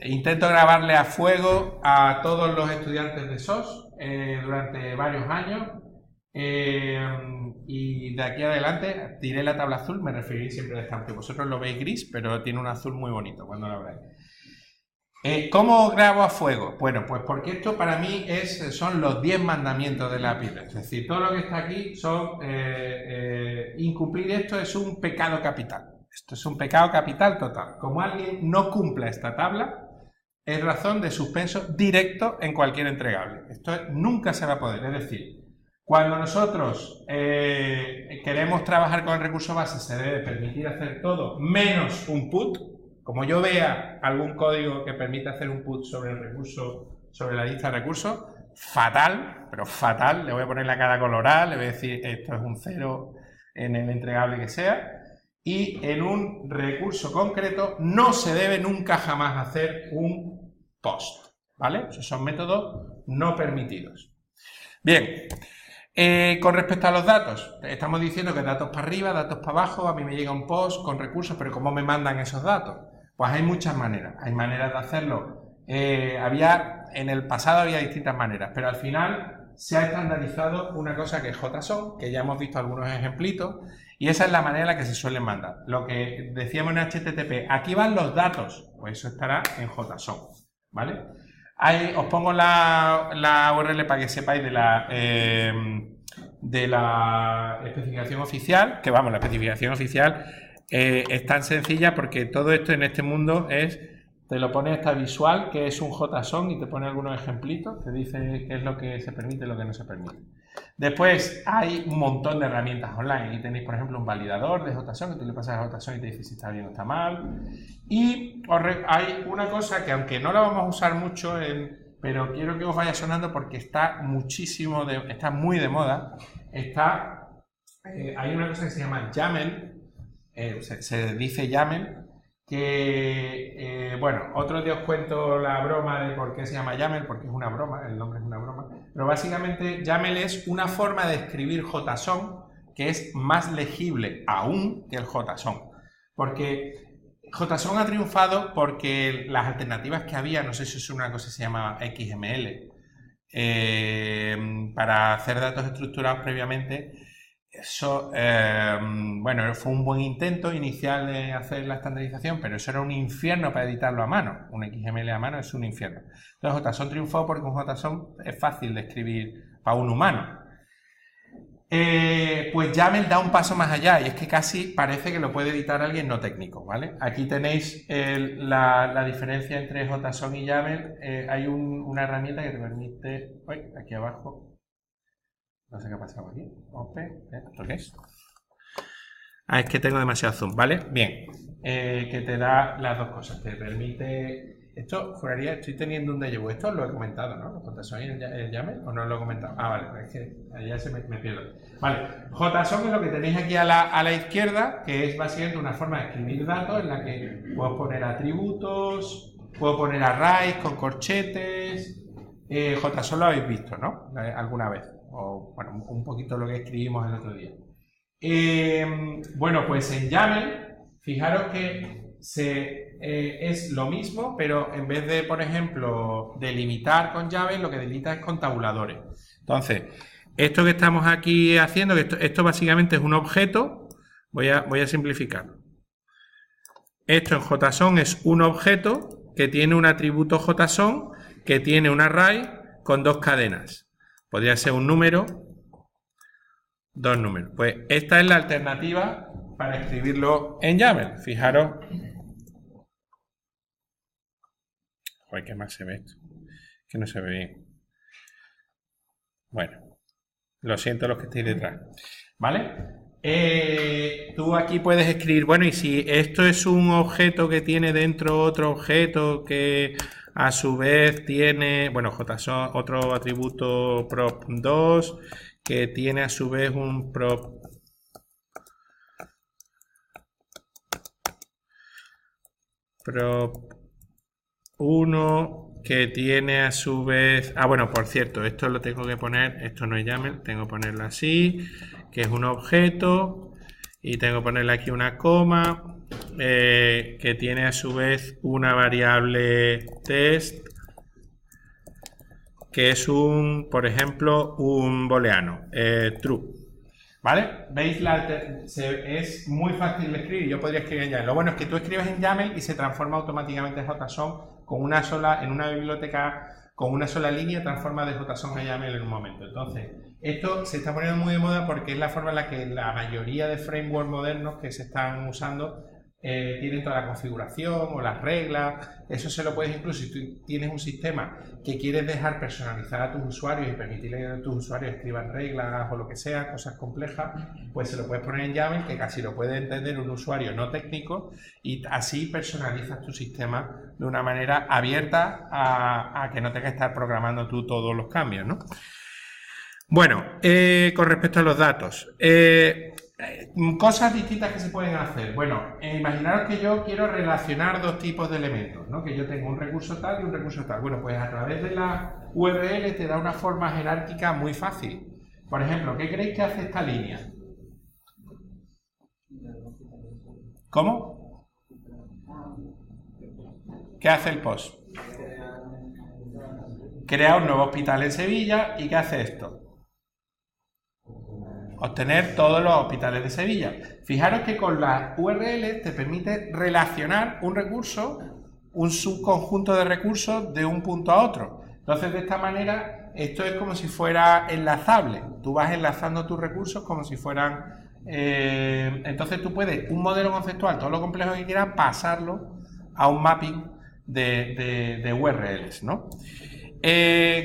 S1: intento grabarle a fuego a todos los estudiantes de SOS durante varios años y de aquí adelante diré la tabla azul, me referiré siempre a esta, aunque vosotros lo veis gris, pero tiene un azul muy bonito cuando lo veáis. ¿Cómo grabo a fuego? Bueno, pues porque esto para mí son los 10 mandamientos de la API REST. Es decir, todo lo que está aquí son... incumplir esto es un pecado capital. Esto es un pecado capital total. Como alguien no cumpla esta tabla, es razón de suspenso directo en cualquier entregable. Esto nunca se va a poder. Es decir, cuando nosotros queremos trabajar con el recurso base, se debe permitir hacer todo menos un put. Como yo vea algún código que permita hacer un put sobre el recurso, sobre la lista de recursos, fatal, pero fatal, le voy a poner la cara colorada, le voy a decir esto es un 0 en el entregable que sea, y en un recurso concreto no se debe nunca jamás hacer un post, ¿vale? Esos son métodos no permitidos. Bien. Con respecto a los datos, estamos diciendo que datos para arriba, datos para abajo, a mí me llega un post con recursos, pero ¿cómo me mandan esos datos? Pues hay muchas maneras, hay maneras de hacerlo. En el pasado había distintas maneras, pero al final se ha estandarizado una cosa que es JSON, que ya hemos visto algunos ejemplitos, y esa es la manera en la que se suelen mandar. Lo que decíamos en HTTP, aquí van los datos, pues eso estará en JSON, ¿vale? Ahí os pongo la URL para que sepáis de la especificación oficial, que vamos, la especificación oficial es tan sencilla porque todo esto en este mundo te lo pone esta visual, que es un JSON y te pone algunos ejemplitos, te dice qué es lo que se permite y lo que no se permite. Después hay un montón de herramientas online y tenéis, por ejemplo, un validador de JSON que tú le pasas a JSON y te dice si está bien o está mal. Y hay una cosa que aunque no la vamos a usar mucho, pero quiero que os vaya sonando porque está está muy de moda. Hay una cosa que se llama YAML, se dice YAML, que, bueno, otro día os cuento la broma de por qué se llama YAML, porque es una broma, el nombre es una broma, pero básicamente YAML es una forma de escribir JSON que es más legible aún que el JSON, porque JSON ha triunfado porque las alternativas que había, no sé si es una cosa que se llama XML, para hacer datos estructurados previamente. Eso, bueno, fue un buen intento inicial de hacer la estandarización, pero eso era un infierno para editarlo a mano. Un XML a mano es un infierno. Entonces JSON triunfó porque un JSON es fácil de escribir para un humano. Pues YAML da un paso más allá y es que casi parece que lo puede editar alguien no técnico, ¿vale? Aquí tenéis la diferencia entre JSON y YAML. Hay una herramienta que te permite... Uy, aquí abajo... No sé qué ha pasado aquí. ¿Esto qué es? Es que tengo demasiado zoom, ¿vale? Bien. Que te da las dos cosas. Te permite... Esto, juraría, estoy teniendo un déjà vu. Esto lo he comentado, ¿no? ¿JSON y el YAML? ¿O no lo he comentado? Ah, vale. Es que allá me pierdo. Vale. JSON es lo que tenéis aquí a la izquierda, que es básicamente una forma de escribir datos en la que puedo poner atributos, puedo poner arrays con corchetes. JSON lo habéis visto, ¿no? Alguna vez. O, bueno, un poquito lo que escribimos el otro día. Bueno, pues en YAML, fijaros que es lo mismo, pero en vez de, por ejemplo, delimitar con llaves, lo que delimita es con tabuladores. Entonces, esto que estamos aquí haciendo, que esto básicamente es un objeto, voy a simplificarlo. Esto en JSON es un objeto que tiene un atributo JSON, que tiene un array con dos cadenas. Podría ser un número, dos números. Pues esta es la alternativa para escribirlo en YAML. Fijaros. Joder, ¿qué más se ve esto? Que no se ve bien. Bueno, lo siento los que estáis detrás. ¿Vale? Tú aquí puedes escribir, bueno, y si esto es un objeto que tiene dentro otro objeto que a su vez tiene, bueno, JSON, otro atributo prop2 que tiene a su vez un prop prop1 que tiene a su vez, bueno, por cierto, esto lo tengo que poner, esto no es YAML, tengo que ponerlo así, que es un objeto, y tengo que ponerle aquí una coma, que tiene a su vez una variable test, que es por ejemplo, un booleano, true. ¿Vale? ¿Veis? Es muy fácil de escribir. Yo podría escribir en YAML. Lo bueno es que tú escribes en YAML y se transforma automáticamente en JSON con una sola, en una biblioteca con una sola línea, transforma de JSON a YAML en un momento. Entonces, esto se está poniendo muy de moda porque es la forma en la que la mayoría de frameworks modernos que se están usando tienen toda la configuración o las reglas. Eso se lo puedes, incluso si tú tienes un sistema que quieres dejar personalizar a tus usuarios y permitirle que tus usuarios escriban reglas o lo que sea, cosas complejas, pues se lo puedes poner en YAML, que casi lo puede entender un usuario no técnico, y así personalizas tu sistema de una manera abierta a que no tengas que estar programando tú todos los cambios, ¿no? Bueno, con respecto a los datos, cosas distintas que se pueden hacer. Bueno, imaginaros que yo quiero relacionar dos tipos de elementos, ¿no? Que yo tengo un recurso tal y un recurso tal. Bueno, pues a través de la URL te da una forma jerárquica muy fácil. Por ejemplo, ¿qué creéis que hace esta línea? ¿Cómo? ¿Qué hace el post? Crea un nuevo hospital en Sevilla. ¿Y qué hace esto? Obtener todos los hospitales de Sevilla. Fijaros que con la URL te permite relacionar un recurso, un subconjunto de recursos de un punto a otro. Entonces, de esta manera, esto es como si fuera enlazable. Tú vas enlazando tus recursos como si fueran... entonces tú puedes, un modelo conceptual, todo lo complejo que quieras, pasarlo a un mapping de URLs, ¿no?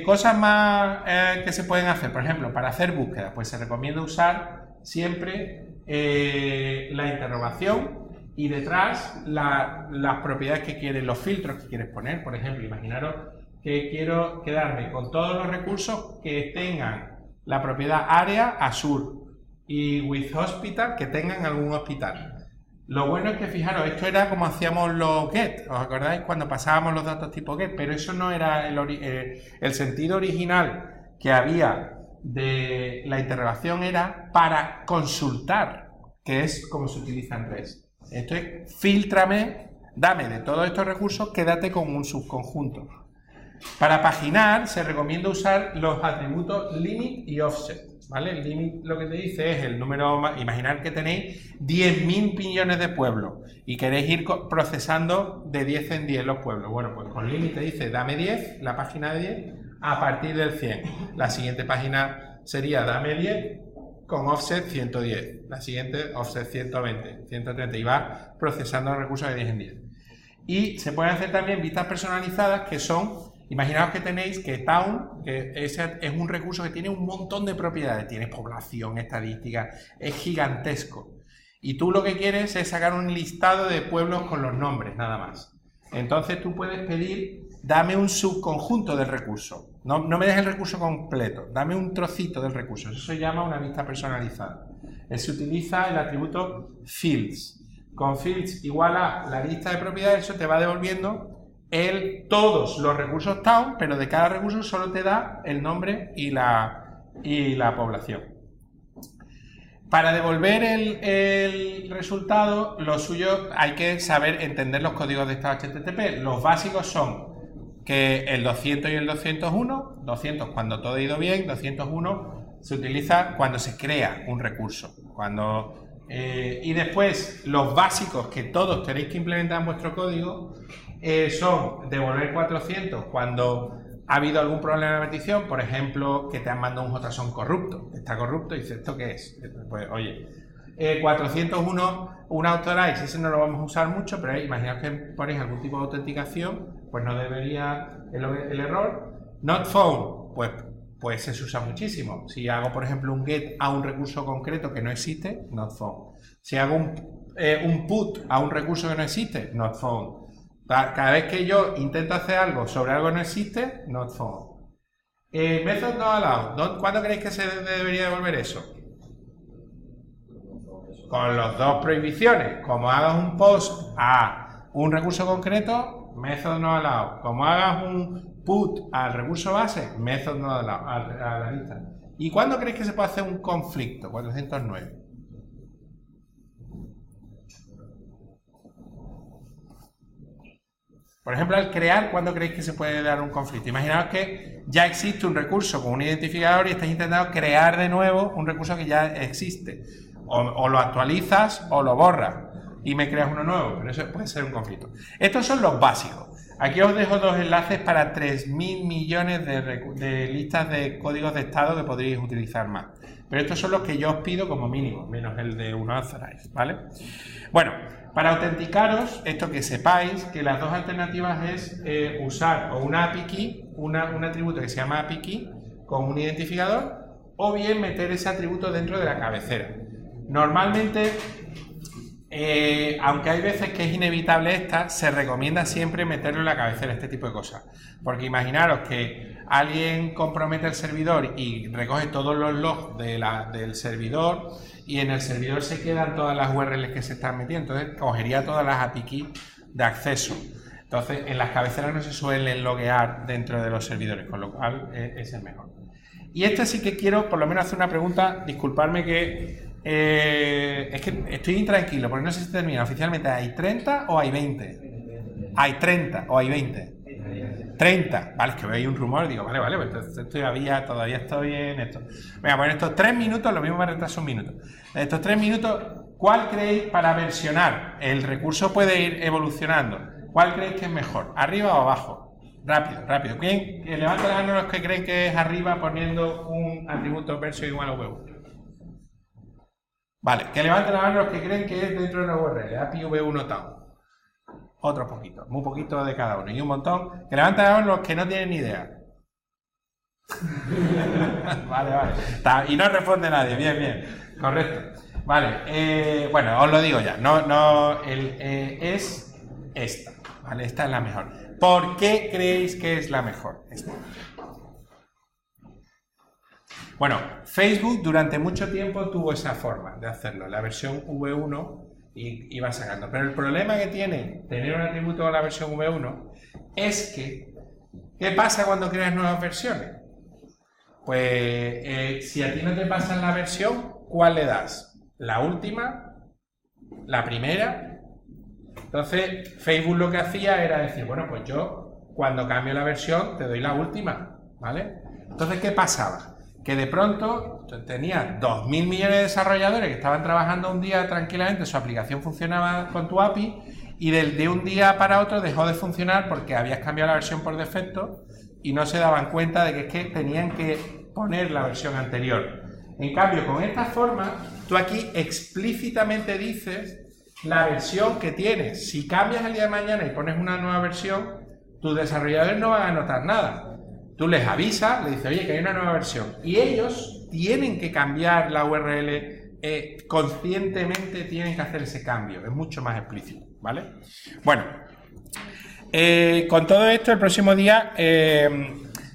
S1: Cosas más que se pueden hacer, por ejemplo, para hacer búsqueda, pues se recomienda usar siempre la interrogación y detrás las propiedades que quieres, los filtros que quieres poner. Por ejemplo, imaginaros que quiero quedarme con todos los recursos que tengan la propiedad área Azure y with hospital que tengan algún hospital. Lo bueno es que, fijaros, esto era como hacíamos los get, ¿os acordáis? Cuando pasábamos los datos tipo get, pero eso no era el sentido original que había de la interrogación, era para consultar, que es como se utiliza en REST. Esto es, fíltrame, dame de todos estos recursos, quédate con un subconjunto. Para paginar se recomienda usar los atributos limit y offset. ¿Vale? El limit lo que te dice es el número, imaginar que tenéis 10.000 millones de pueblos y queréis ir procesando de 10 en 10 los pueblos. Bueno, pues con limit te dice dame 10, la página de 10, a partir del 100. La siguiente página sería dame 10 con offset 110. La siguiente offset 120, 130 y va procesando los recursos de 10 en 10. Y se pueden hacer también vistas personalizadas que son... Imaginaos que tenéis que Town, que ese es un recurso que tiene un montón de propiedades, tiene población, estadística, es gigantesco. Y tú lo que quieres es sacar un listado de pueblos con los nombres, nada más. Entonces tú puedes pedir, dame un subconjunto del recurso. No me des el recurso completo, dame un trocito del recurso. Eso se llama una vista personalizada. Se utiliza el atributo fields. Con fields igual a la lista de propiedades, eso te va devolviendo todos los recursos town, pero de cada recurso solo te da el nombre y la población. Para devolver el resultado, lo suyo hay que saber entender los códigos de estado HTTP. Los básicos son que el 200 y el 201, 200 cuando todo ha ido bien, 201 se utiliza cuando se crea un recurso. Y después los básicos que todos tenéis que implementar en vuestro código son devolver 400 cuando ha habido algún problema de petición, por ejemplo, que te han mandado un JSON corrupto, está corrupto y dices, ¿esto qué es? Pues oye, 401, un authorize, ese no lo vamos a usar mucho, pero imaginaos que ponéis algún tipo de autenticación, pues no debería el error. Not found, pues se usa muchísimo. Si hago, por ejemplo, un get a un recurso concreto que no existe, not found. Si hago un put a un recurso que no existe, not found. Cada vez que yo intento hacer algo sobre algo que no existe, not found. Method not allowed. ¿Cuándo creéis que se debería devolver eso? Con las dos prohibiciones. Como hagas un post a un recurso concreto, method not allowed. Como hagas un put al recurso base, method not allowed, a la lista. ¿Y cuándo creéis que se puede hacer un conflicto? 409. Por ejemplo, al crear, ¿cuándo creéis que se puede dar un conflicto? Imaginaos que ya existe un recurso con un identificador y estás intentando crear de nuevo un recurso que ya existe. O lo actualizas o lo borras y me creas uno nuevo, pero eso puede ser un conflicto. Estos son los básicos. Aquí os dejo dos enlaces para 3.000 millones de listas de códigos de estado que podréis utilizar más. Pero estos son los que yo os pido como mínimo, menos el de Unauthorized, ¿vale? Bueno, para autenticaros, esto que sepáis que las dos alternativas es usar o una API key, un atributo que se llama API key con un identificador, o bien meter ese atributo dentro de la cabecera. Normalmente, aunque hay veces que es inevitable esta, se recomienda siempre meterlo en la cabecera, este tipo de cosas. Porque imaginaros que alguien compromete el servidor y recoge todos los logs del servidor y en el servidor se quedan todas las URLs que se están metiendo, entonces cogería todas las API keys de acceso. Entonces, en las cabeceras no se suelen loguear dentro de los servidores, con lo cual es el mejor. Y este sí que quiero por lo menos hacer una pregunta, disculparme que es que estoy intranquilo, porque no sé si termina oficialmente. ¿Hay 30 o hay 20? ¿Hay 30 o hay 20? 30, vale, es que veo un rumor, digo, vale, pues todavía estoy en esto. Venga, pues en estos 3 minutos, lo mismo me retraso un minuto. En estos 3 minutos, ¿cuál creéis para versionar? El recurso puede ir evolucionando. ¿Cuál creéis que es mejor? ¿Arriba o abajo? Rápido. ¿Quién? Levanta la mano los que creen que es arriba poniendo un atributo version igual a V1. Vale, que levanten la mano los que creen que es dentro de una URL, API V1 Town. Otro poquito, muy poquito de cada uno y un montón. Que levanten la mano los que no tienen ni idea. Vale. Y no responde nadie, bien, correcto. Vale, bueno, os lo digo ya, es esta, ¿vale? Esta es la mejor. ¿Por qué creéis que es la mejor? Esta. Bueno, Facebook durante mucho tiempo tuvo esa forma de hacerlo, la versión V1 y iba sacando. Pero el problema que tiene tener un atributo con la versión V1 es que, ¿qué pasa cuando creas nuevas versiones? Pues si a ti no te pasan la versión, ¿cuál le das? ¿La última? ¿La primera? Entonces, Facebook lo que hacía era decir, bueno, pues yo cuando cambio la versión te doy la última, ¿vale? Entonces, ¿qué pasaba? Que de pronto tenía 2.000 millones de desarrolladores que estaban trabajando un día tranquilamente, su aplicación funcionaba con tu API y de un día para otro dejó de funcionar porque habías cambiado la versión por defecto y no se daban cuenta de que es que tenían que poner la versión anterior. En cambio, con esta forma, tú aquí explícitamente dices la versión que tienes. Si cambias el día de mañana y pones una nueva versión, tus desarrolladores no van a notar nada. Tú les avisas, les dices, oye, que hay una nueva versión. Y ellos tienen que cambiar la URL, conscientemente tienen que hacer ese cambio. Es mucho más explícito, ¿vale? Bueno, con todo esto, el próximo día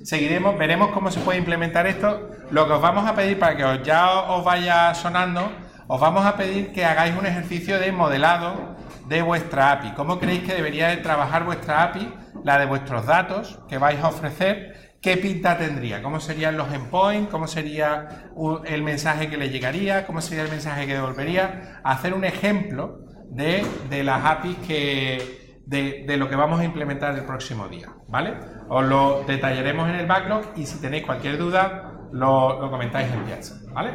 S1: seguiremos, veremos cómo se puede implementar esto. Lo que os vamos a pedir, para que ya os vaya sonando, os vamos a pedir que hagáis un ejercicio de modelado de vuestra API. ¿Cómo creéis que debería de trabajar vuestra API? La de vuestros datos que vais a ofrecer. ¿Qué pinta tendría? ¿Cómo serían los endpoints? ¿Cómo sería el mensaje que le llegaría? ¿Cómo sería el mensaje que devolvería? Hacer un ejemplo de las APIs de lo que vamos a implementar el próximo día, ¿vale? Os lo detallaremos en el backlog y si tenéis cualquier duda lo comentáis en chat, ¿vale?